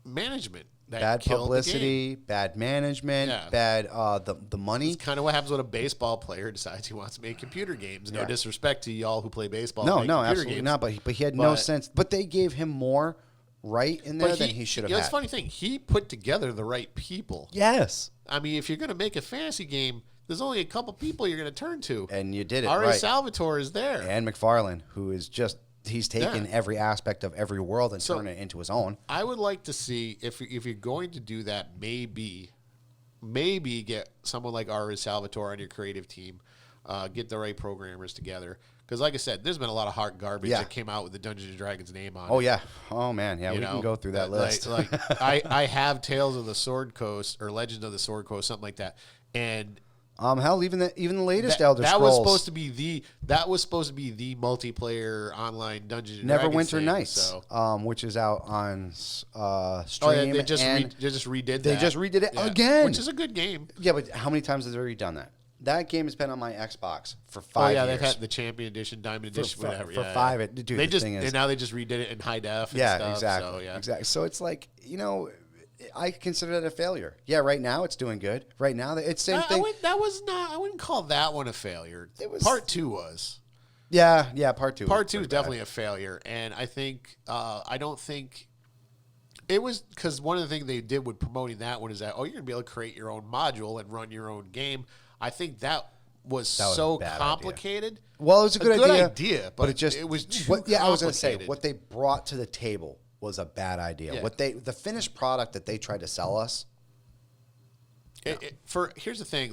management. Bad publicity, bad management, bad the money. It's kind of what happens when a baseball player decides he wants to make computer games. No disrespect to y'all who play baseball. No, absolutely not. But he had no sense. But they gave him more right in there than he should have had. That's the funny thing. He put together the right people. Yes. I mean, if you're going to make a fantasy game, there's only a couple people you're going to turn to. And you did it R.A. right. Salvatore is there. And McFarlane, who is just... He's taken every aspect of every world and turned it into his own. I would like to see, if you're going to do that, maybe get someone like R.A. Salvatore on your creative team, get the right programmers together. Because like I said, there's been a lot of hard garbage that came out with the Dungeons & Dragons name on it. Oh, yeah. Oh, man. Yeah, we can go through that list. I have Tales of the Sword Coast or Legends of the Sword Coast, something like that. And... hell, even the latest Elder Scrolls. That was supposed to be the multiplayer online Dungeons and Neverwinter Dragons Nights, so. Which is out on stream. They just redid that. They just redid it again, which is a good game. Yeah, but how many times has they already done that? That game has been on my Xbox for 5 years. They've had the Champion Edition, Diamond Edition, whatever. For 5, dude. And now they just redid it in high def. And stuff, exactly. So, exactly. So it's like, I consider that a failure. Yeah, right now it's doing good. Right now it's same thing. I wouldn't call that one a failure. Part 2 was. Yeah, part 2. Part 2 is definitely a failure, and I think I don't think it was because one of the things they did with promoting that one is that you're gonna be able to create your own module and run your own game. I think that was so complicated. Idea. Well, it was a good idea, but it was too complicated. I was going to say what they brought to the table was a bad idea. Yeah. The finished product that they tried to sell us. Here's the thing,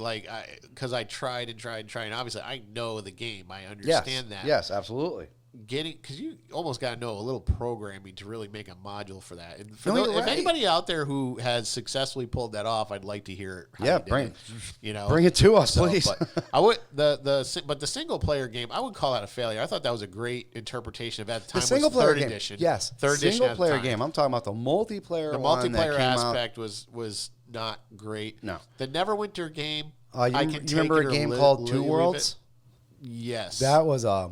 because I tried, and obviously I know the game, I understand that. Yes, absolutely. Because you almost got to know a little programming to really make a module for that. And if anybody out there who has successfully pulled that off, I'd like to hear. Bring it to us, please. But I would but the single player game, I would call that a failure. I thought that was a great interpretation of at the time. The single player game, edition, yes, third single player game. I'm talking about the multiplayer. The multiplayer aspect was not great. No, the Neverwinter game. You remember a game called Two Worlds? Yes, that was a.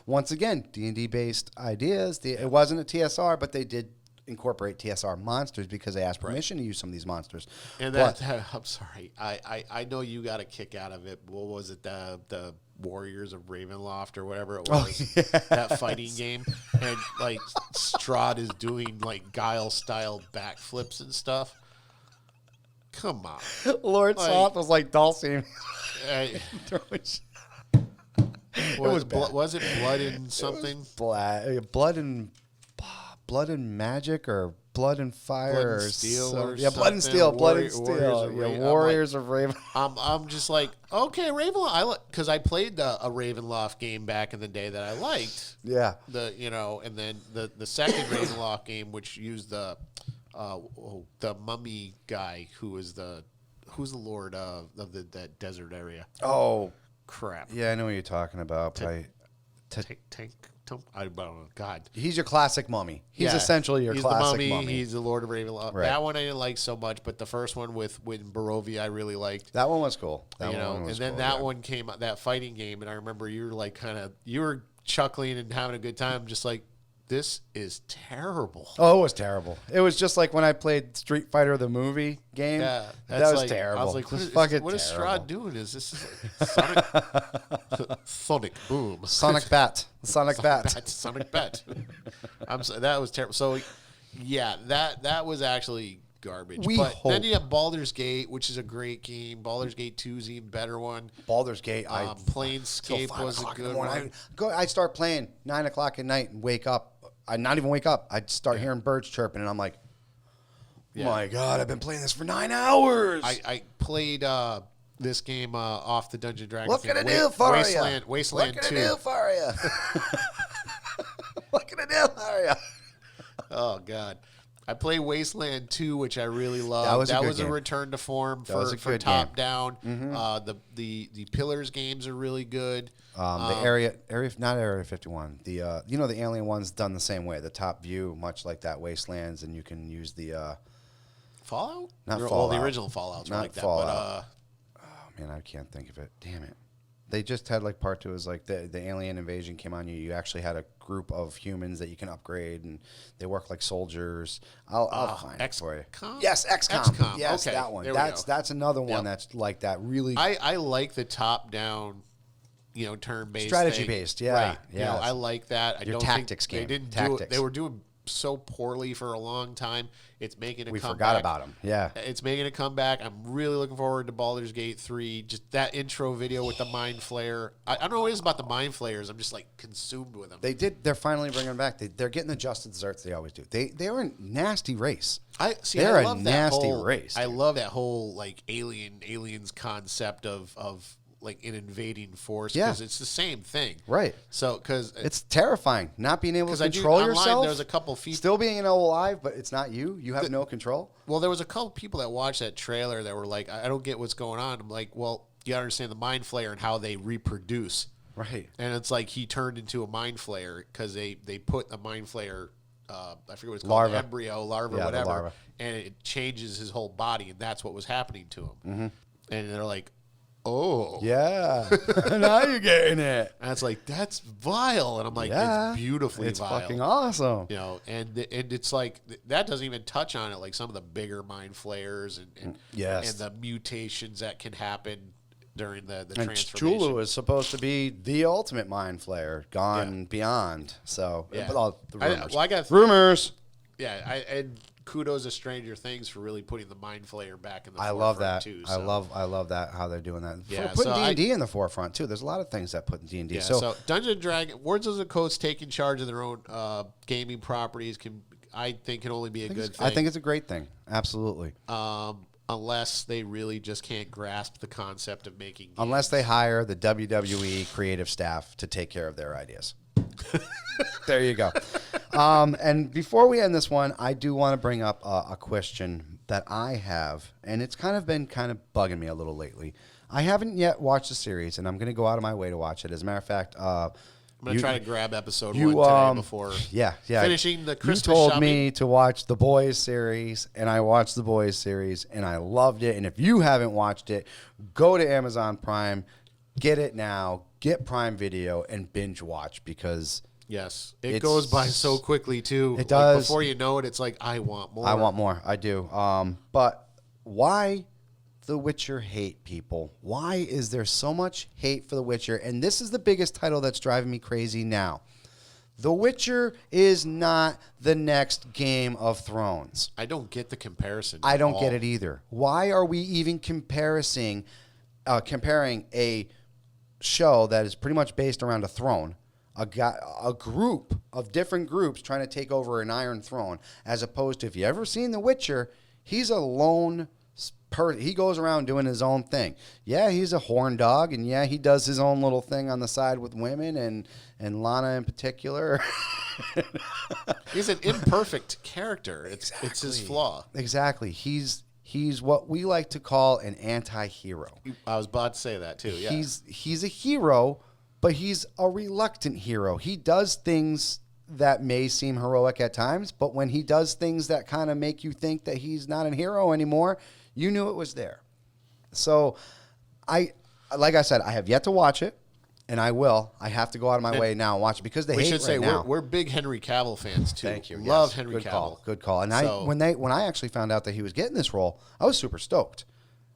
Once again, D&D based ideas. It wasn't a TSR, but they did incorporate TSR monsters because they asked permission to use some of these monsters. And I'm sorry, I know you got a kick out of it. What was it? The Warriors of Ravenloft or whatever it was, that fighting game, and Strahd is doing Guile style backflips and stuff. Come on, Lord Soth was like Dulcie. Was it Blood and something? Blood and Magic or Blood and Fire Blood and Steel or Blood and Steel. Warriors of Raven. I'm just like, okay, Ravenloft. Because I played a Ravenloft game back in the day that I liked. Yeah. And then the second Ravenloft game, which used the mummy guy who's the lord of that desert area. Oh. Crap. Yeah, I know what you're talking about. I don't know. God. He's your classic mummy. He's essentially your classic mummy. He's the Lord of Ravenloft. Right. That one I didn't like so much, but the first one with Barovia I really liked. That one was cool. That one came out, that fighting game, and I remember you were you were chuckling and having a good time, just like, this is terrible. Oh, it was terrible. It was just like when I played Street Fighter the movie game. Yeah, that was terrible. I was like, what is Strahd doing? Is this Sonic Boom? Sonic Bat. Sonic Bat. Sonic Bat. That was terrible. So, yeah, that was actually garbage. Then you have Baldur's Gate, which is a great game. Baldur's Gate 2 is an even better one. Baldur's Gate, Planescape was a good one. I'd start playing 9 o'clock at night and wake up. I'd not even wake up. I'd start hearing birds chirping, and I'm like, my God, I've been playing this for 9 hours. I played this game off the Dungeon Dragon. What can I do for you? Wasteland 2. What can I do for you? What can I do for you? Oh, God. I played Wasteland 2, which I really loved. That was a return to form for top down. Mm-hmm. The Pillars games are really good. The not Area 51. The the Alien one's done the same way. The top view, much like that Wastelands, and you can use the Fallout. Fallout. Well, the original Fallout's not like that. Fallout. But oh man, I can't think of it. Damn it. They just had part 2 is the alien invasion came on you. You actually had a group of humans that you can upgrade, and they work like soldiers. I'll find it for you. Yes, XCOM. Yes, okay, that one. That's another one that's like that. Really, I like the top down, turn-based, strategy-based. Yeah, right. Yeah, I like that. Your tactics game. They didn't do it. They were doing so poorly for a long time. It's making a comeback. We forgot about them. Yeah. It's making a comeback. I'm really looking forward to Baldur's Gate 3. Just that intro video with the Mind Flayer. I don't know what it is about the Mind Flayers. I'm just consumed with them. They're finally bringing them back. They're getting the just desserts they always do. They're a nasty race. They're a nasty race. I love that whole aliens concept of an invading force, because it's the same thing, right? So because it's terrifying not being able to control yourself. There's a couple feet still being alive, but it's not you. You have no control. Well, there was a couple people that watched that trailer that were like, I don't get what's going on. I'm like, well, you understand the Mind Flayer and how they reproduce, right? And it's like he turned into a Mind Flayer because they put the Mind Flayer, I forget what it's called, larva, whatever, and it changes his whole body, and that's what was happening to him. Mm-hmm. And they're like, oh. Yeah. Now you're getting it. And it's like, that's vile. And I'm like, it's beautifully it's vile. fucking awesome. You know, and it's like, that doesn't even touch on it, like some of the bigger mind flayers and the mutations that can happen during the transformation. Chulu is supposed to be the ultimate mind flayer, gone beyond. So, but all the rumors. I got rumors. Yeah, and kudos to Stranger Things for really putting the mind flayer back in the forefront. I love that. Too, so. I love that how they're doing that. Yeah, putting D&D in the forefront too. There's a lot of things that put in D&D. Yeah, so Dungeons and Dragons, Wizards of the Coast taking charge of their own gaming properties can only be a good thing. I think it's a great thing. Absolutely. Unless they really just can't grasp the concept of making games. Unless they hire the WWE creative staff to take care of their ideas. There you go. And before we end this one, I do want to bring up a question that I have, and it's been bugging me a little lately. I haven't yet watched the series, and I'm going to go out of my way to watch it. As a matter of fact, I'm going to try to grab episode 1 today before finishing the Christmas shopping. You told shopping. me to watch the Boys series, and I watched the Boys series, and I loved it. And if you haven't watched it, go to Amazon Prime, get it now, get Prime Video, and binge watch because... Yes, it goes by so quickly too. It does. Before you know it, it's like I want more. I want more. I do. But why The Witcher hate, people? Why is there so much hate for The Witcher? And this is the biggest title that's driving me crazy now. The Witcher is not the next Game of Thrones. I don't get the comparison. I don't get it either. Why are we even comparing a show that is pretty much based around a throne? A group of different groups trying to take over an Iron Throne, as opposed to, if you ever seen The Witcher, he's a lone person. He goes around doing his own thing. Yeah, he's a horn dog, and yeah, he does his own little thing on the side with women and Lana in particular. He's an imperfect character. It's his flaw. Exactly. He's what we like to call an anti-hero. I was about to say that too. Yeah. He's a hero, but he's a reluctant hero. He does things that may seem heroic at times, but when he does things that kind of make you think that he's not a hero anymore, you knew it was there. So like I said, I have yet to watch it, and I will. I have to go out of my way now and watch it because they hate it right now. We're big Henry Cavill fans too. Thank you. Love Henry Cavill. Good call. And when I actually found out that he was getting this role, I was super stoked.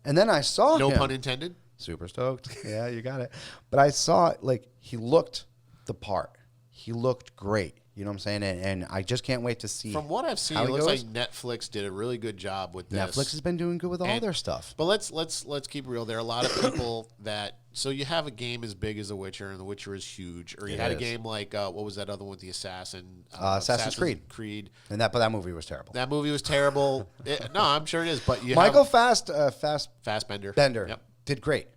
And then I saw him. No pun intended. Super stoked. Yeah, you got it. But I saw, he looked the part. He looked great. You know what I'm saying? And I just can't wait to see. From what I've seen, it looks like Netflix did a really good job with this. Netflix has been doing good with all their stuff. But let's keep real. There are a lot of people that. So you have a game as big as The Witcher, and The Witcher is huge. Or you had a game like what was that other one with the assassin? Assassin's Creed. And that movie was terrible. That movie was terrible. No, I'm sure it is. But Michael Fassbender. Yep. Did great.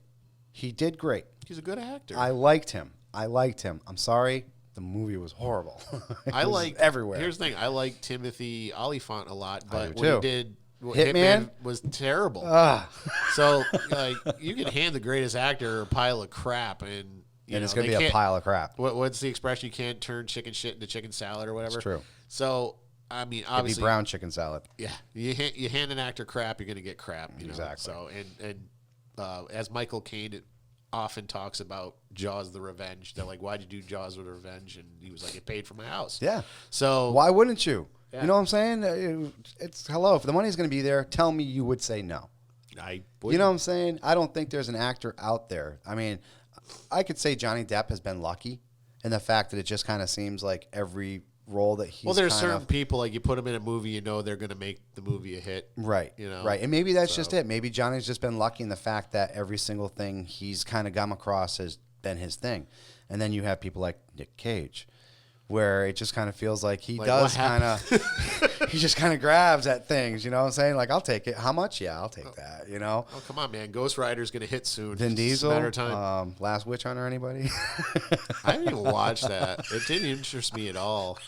He did great. He's a good actor. I liked him. I'm sorry. The movie was horrible. I liked everywhere. Here's the thing. I like Timothy Olyphant a lot, but when he did Hitman was terrible. So you can hand the greatest actor a pile of crap, and it's going to be a pile of crap. What's the expression? You can't turn chicken shit into chicken salad or whatever. It's true. So I mean, obviously, it'd be brown chicken salad. Yeah, you hand an actor crap, you're going to get crap. Exactly. So and as Michael Caine often talks about Jaws the Revenge. They're like, why'd you do Jaws the Revenge? And he was like, it paid for my house. Yeah. So why wouldn't you? Yeah. You know what I'm saying? It's hello. If the money's going to be there, tell me you would say no. I wouldn't. You know what I'm saying? I don't think there's an actor out there. I mean, I could say Johnny Depp has been lucky in the fact that it just kind of seems like every role that he's there's certain people, like you put them in a movie, you know they're going to make the movie a hit. Right. Right. And maybe that's just it. Maybe Johnny's just been lucky in the fact that every single thing he's kind of come across has been his thing. And then you have people like Nick Cage, where it just kind of feels like he does kind of, he just kind of grabs at things, you know what I'm saying? Like, I'll take it. How much? Yeah, I'll take that, you know? Oh, come on, man. Ghost Rider's going to hit soon. Vin Diesel, matter of time. Last Witch Hunter, anybody? I didn't even watch that. It didn't interest me at all.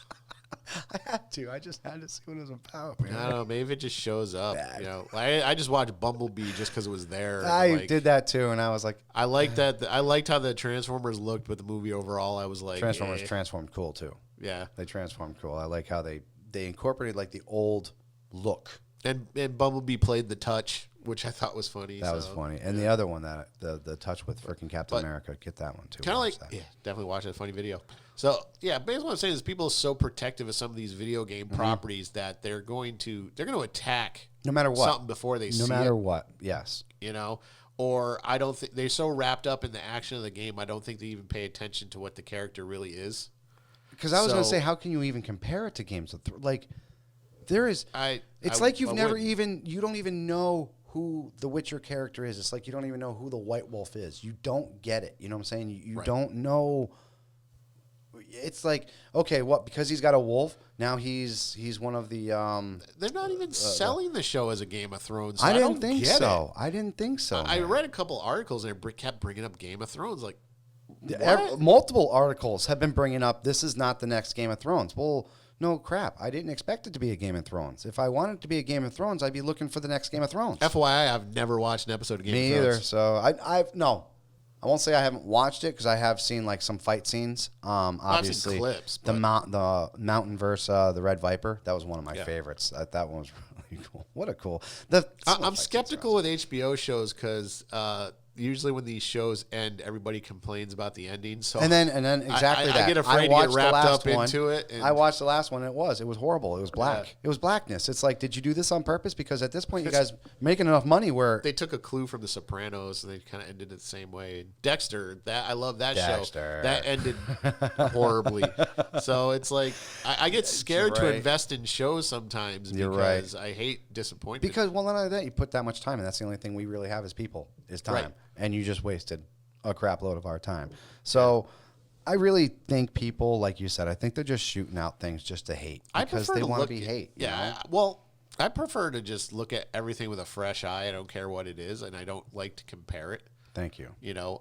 I had to. I just had to see what it was about, man. I don't know. Maybe it just shows up. You know, I just watched Bumblebee just because it was there. I did that too, and I was like, I liked that. I liked how the Transformers looked, but the movie overall, I was like, Transformers transformed cool too. Yeah, they transformed cool. I like how they incorporated like the old look. And Bumblebee played the touch which I thought was funny. That was funny. And the other one, that the touch with freaking Captain America, get that one too. Kind of like, definitely watch a funny video. So yeah, basically what I'm saying is people are so protective of some of these video game properties that they're going to attack no matter what something before they see it. No matter what, yes. Or I don't think they're so wrapped up in the action of the game. I don't think they even pay attention to what the character really is. Because I was going to say, how can you even compare it to Games of Thrones? Like, there is. It's like you don't even know who the Witcher character is. It's like you don't even know who the White Wolf is. You don't get it. You know what I'm saying? You don't know. It's like, okay, what? Because he's got a wolf, now he's one of the. They're not even selling the show as a Game of Thrones. So I didn't think so. I didn't think so. I read a couple articles and they kept bringing up Game of Thrones. Like, multiple articles have been bringing up this is not the next Game of Thrones. Well, no crap. I didn't expect it to be a Game of Thrones. If I wanted it to be a Game of Thrones, I'd be looking for the next Game of Thrones. FYI, I've never watched an episode of Game of Thrones. Me either. So I won't say I haven't watched it because I have seen like some fight scenes. Obviously, I've seen clips. The mountain versus the Red Viper. That was one of my favorites. That one was really cool. What a cool. I'm skeptical with HBO shows because usually when these shows end, everybody complains about the ending. So and then exactly I get afraid to get wrapped up into it. I watched the last one. It was horrible. It was black. It was blackness. It's like, did you do this on purpose? Because at this point, you guys making enough money where they took a clue from The Sopranos and they kind of ended it the same way. Dexter, I love that show. That ended horribly. So it's like I get scared to invest in shows sometimes because I hate disappointment. Because not only that, you put that much time, and that's the only thing we really have as people is time. Right. And you just wasted a crap load of our time. So I really think people, like you said, I think they're just shooting out things just to hate because they want to be hate. Yeah. Well, I prefer to just look at everything with a fresh eye. I don't care what it is, and I don't like to compare it. Thank you.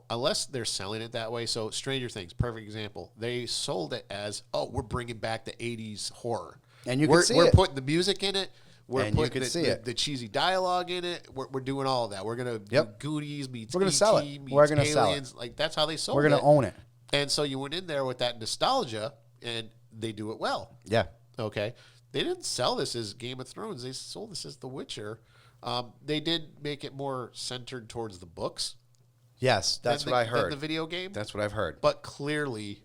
Unless they're selling it that way. So Stranger Things, perfect example. They sold it as, we're bringing back the 80s horror. And you can see it. We're putting the music in it. We're and putting the cheesy dialogue in it. We're doing all of that. We're going to do Goonies meets We're going to sell it. We're going to sell it. Like, that's how they sold it. We're going to own it. And so you went in there with that nostalgia, and they do it well. Yeah. Okay. They didn't sell this as Game of Thrones. They sold this as The Witcher. They did make it more centered towards the books. Yes, that's what I heard. Than the video game. That's what I've heard. But clearly,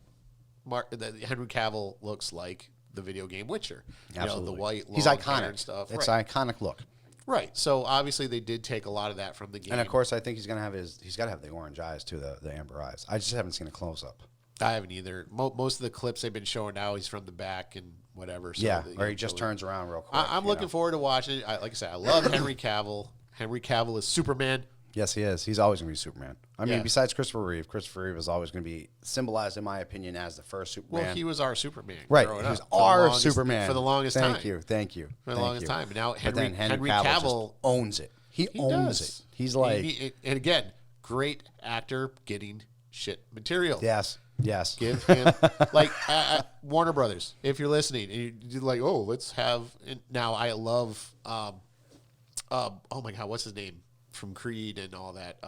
Henry Cavill looks like the video game Witcher. Absolutely. The white, long he's iconic hair and stuff. It's an iconic look. Right. So obviously they did take a lot of that from the game. And of course, I think he's got to have the orange eyes too, the amber eyes. I just haven't seen a close up. I haven't either. Most of the clips they've been showing now, he's from the back and whatever. So or he just turns around real quick. I'm looking forward to watching it. Like I said, I love Henry Cavill. Henry Cavill is Superman. Yes, he is. He's always going to be Superman. I mean, besides Christopher Reeve is always going to be symbolized, in my opinion, as the first Superman. Well, he was our Superman. Right. He was our Superman. For the longest time. Thank you. For the longest time. Now, Henry Cavill owns it. He owns it. He's like... and again, great actor getting shit material. Yes. Give him... like, Warner Brothers, if you're listening, and you're like, let's have... Now, I love... oh, my God, what's his name? From Creed and all that.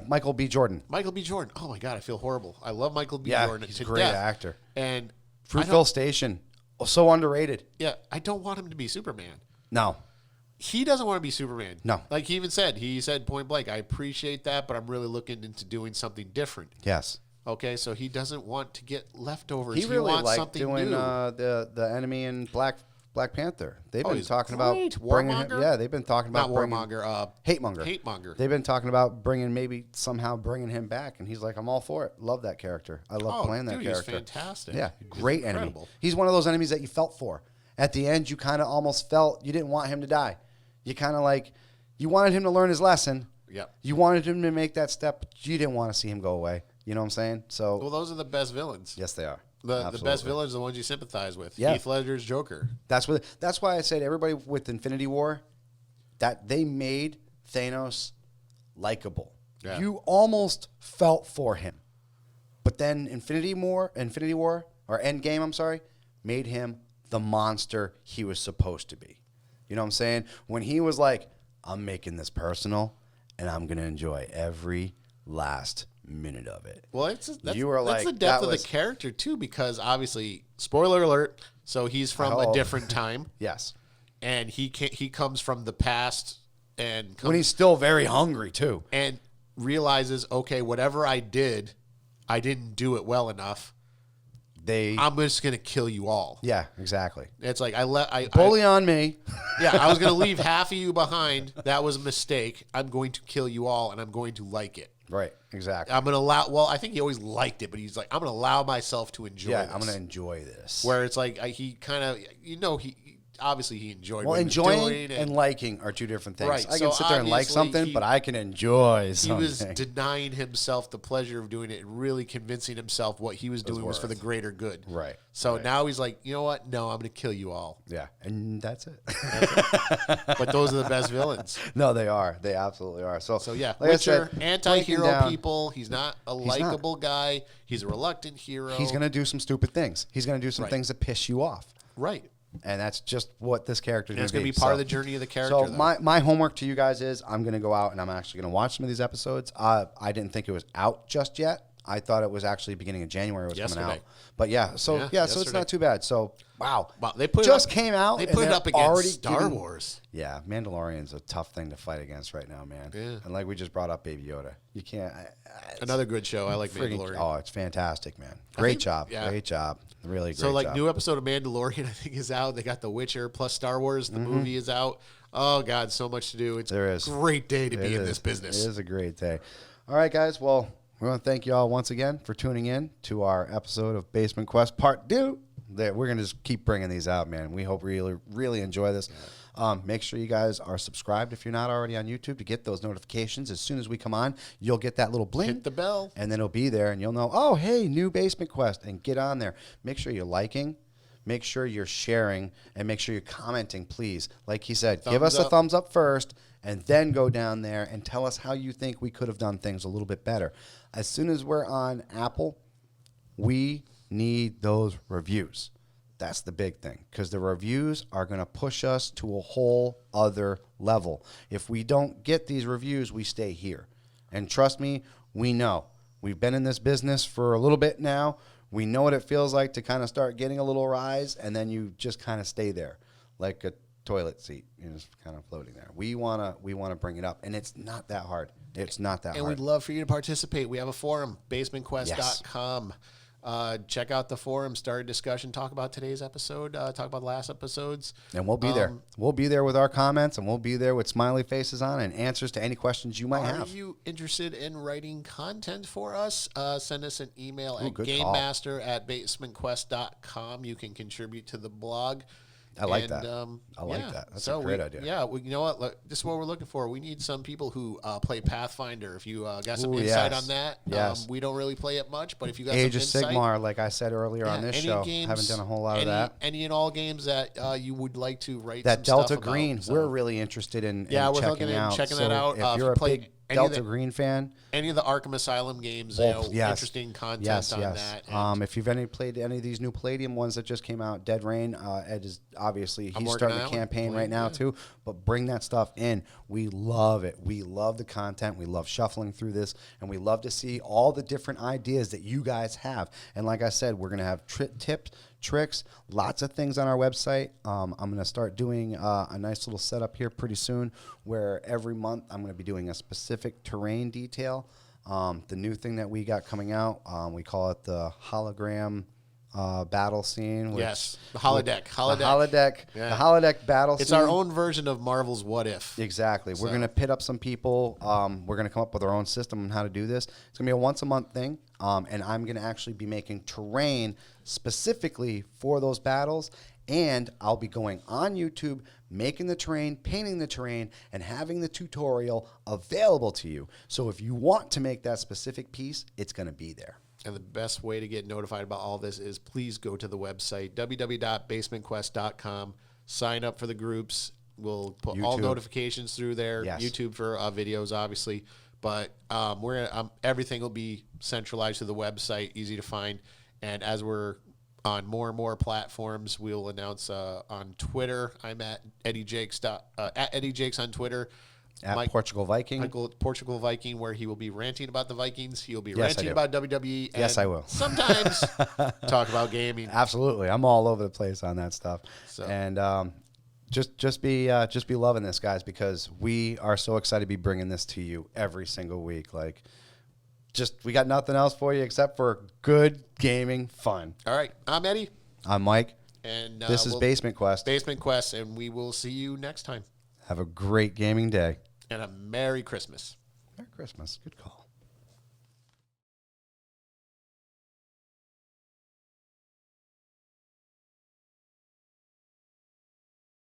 Michael B. Jordan. Michael B. Jordan. Oh, my God, I feel horrible. I love Michael B. Jordan. He's a great actor. And Fruitvale Station. So underrated. Yeah, I don't want him to be Superman. No. He doesn't want to be Superman. No. Like he said point blank, I appreciate that, but I'm really looking into doing something different. Yes. Okay, so he doesn't want to get leftovers. He really wants liked something doing new. The enemy in Black Panther. They've been talking great. about bringing him. Yeah, they've been talking about not Warmonger. Hatemonger. Hatemonger. They've been talking about somehow bringing him back, and he's like, I'm all for it. Love that character. I love playing that character. He's fantastic. Yeah, great enemy. He's one of those enemies that you felt for. At the end, you kind of almost felt you didn't want him to die. You kind of you wanted him to learn his lesson. Yep. You wanted him to make that step, but you didn't want to see him go away. You know what I'm saying? So, well, those are the best villains. Yes, they are. The best villains are the ones you sympathize with. Yeah. Heath Ledger's Joker. That's why I say to everybody with Infinity War that they made Thanos likable. Yeah. You almost felt for him. But then Infinity War or Endgame, I'm sorry, made him the monster he was supposed to be. You know what I'm saying? When he was like, I'm making this personal and I'm going to enjoy every last minute of it. Well, that's the depth of the character too, because obviously, spoiler alert, so he's from a different time. Yes. and he comes from the past and when he's still very hungry too, and realizes, okay, whatever I didn't do it well enough. I'm just gonna kill you all. Yeah, exactly. It's like bully on me. Yeah, I was gonna leave half of you behind. That was a mistake. I'm going to kill you all, and I'm going to like it. Right, exactly. I'm gonna allow. Well, I think he always liked it, but he's like, I'm gonna allow myself to enjoy. Yeah, this. I'm gonna enjoy this. Where it's like he kind of, he obviously he enjoyed. Well, what enjoying he was doing and liking are two different things. Right, I can sit there and like something, but I can enjoy something. He was denying himself the pleasure of doing it and really convincing himself what he was doing was for the greater good. Right. So now he's like, you know what? No, I'm going to kill you all. Yeah, and that's it. But those are the best villains. No, they are. They absolutely are. So yeah, like Witcher, I said, anti-hero people. He's not a likable guy. He's a reluctant hero. He's going to do some stupid things. He's going to do some things that piss you off. Right. And that's just what this character is going to be. It's going to be part of the journey of the character. So my homework to you guys is I'm going to go out and I'm actually going to watch some of these episodes. I didn't think it was out just yet. I thought it was actually beginning of January it was coming out. But so it's not too bad. So wow, they put came out. They put it up against Star Wars. Yeah, Mandalorian's a tough thing to fight against right now, man. Yeah. And like we just brought up Baby Yoda, you can't. Another good show. I like Mandalorian. Oh, it's fantastic, man. Great job. Really great. So job. New episode of Mandalorian I think is out. They got The Witcher plus Star Wars. The movie is out. Oh God, so much to do. It's a great day to be in this business. It is a great day. All right, guys. Well, we want to thank you all once again for tuning in to our episode of Basement Quest Part 2. We're going to just keep bringing these out, man. We hope you really enjoy this. Make sure you guys are subscribed if you're not already on YouTube to get those notifications. As soon as we come on, you'll get that little bling. Hit the bell. And then it'll be there, and you'll know, oh, hey, new Basement Quest, and get on there. Make sure you're liking. Make sure you're sharing, and make sure you're commenting, please. Like he said, give us a thumbs up first, and then go down there and tell us how you think we could have done things a little bit better. As soon as we're on Apple, we need those reviews. That's the big thing, because the reviews are going to push us to a whole other level. If we don't get these reviews, we stay here. And trust me, we know. We've been in this business for a little bit now. We know what it feels like to kind of start getting a little rise, and then you just kind of stay there like a toilet seat. You're just kind of floating there. We want to bring it up, and it's not that hard. It's not that hard. And we'd love for you to participate. We have a forum, basementquest.com. Check out the forum, start a discussion, talk about today's episode, talk about last episodes. And we'll be there. We'll be there with our comments, and we'll be there with smiley faces on and answers to any questions you might have. Are you interested in writing content for us? Send us an email at gamemaster@basementquest.com. You can contribute to the blog. I like that. I like that. That's a great idea. Yeah, you know what? Look, this is what we're looking for. We need some people who play Pathfinder. If you got some insight on that, we don't really play it much, but if you got Age some insight, of Sigmar, like I said earlier on this show, haven't done a whole lot of that. Any and all games that you would like to write that some Delta stuff Green, about, we're really interested in we're checking that out. If you're a big Delta Green fan, any of the Arkham Asylum games, interesting content on that. If you've played any of these new Palladium ones that just came out, Dead Rain, Ed is obviously he's starting a campaign right now too. But bring that stuff in. We love it. We love the content. We love shuffling through this, and we love to see all the different ideas that you guys have. And like I said, we're gonna have tips, tricks, lots of things on our website. I'm going to start doing a nice little setup here pretty soon where every month I'm going to be doing a specific terrain detail. The new thing that we got coming out, we call it the hologram battle scene. Yes, the holodeck. The holodeck battle scene. It's our own version of Marvel's What If. Exactly. We're going to pit up some people. We're going to come up with our own system on how to do this. It's going to be a once-a-month thing, and I'm going to actually be making terrain specifically for those battles, and I'll be going on YouTube, making the terrain, painting the terrain, and having the tutorial available to you. So if you want to make that specific piece, it's going to be there. And the best way to get notified about all this is please go to the website, www.basementquest.com. Sign up for the groups. We'll put all notifications through there. Yes. YouTube for videos, obviously. But everything will be centralized to the website, easy to find. And as we're on more and more platforms, we'll announce on Twitter. I'm at Eddie Jakes on Twitter. At Portugal Viking. Portugal Viking, where he will be ranting about the Vikings. He'll be ranting about WWE. And yes, I will. Sometimes talk about gaming. Absolutely. I'm all over the place on that stuff. And just be loving this, guys, because we are so excited to be bringing this to you every single week. Like, we got nothing else for you except for good gaming fun. All right, I'm Eddie. I'm Mike. And this is Basement Quest. Basement Quest, and we will see you next time. Have a great gaming day. And a Merry Christmas. Merry Christmas. Good call.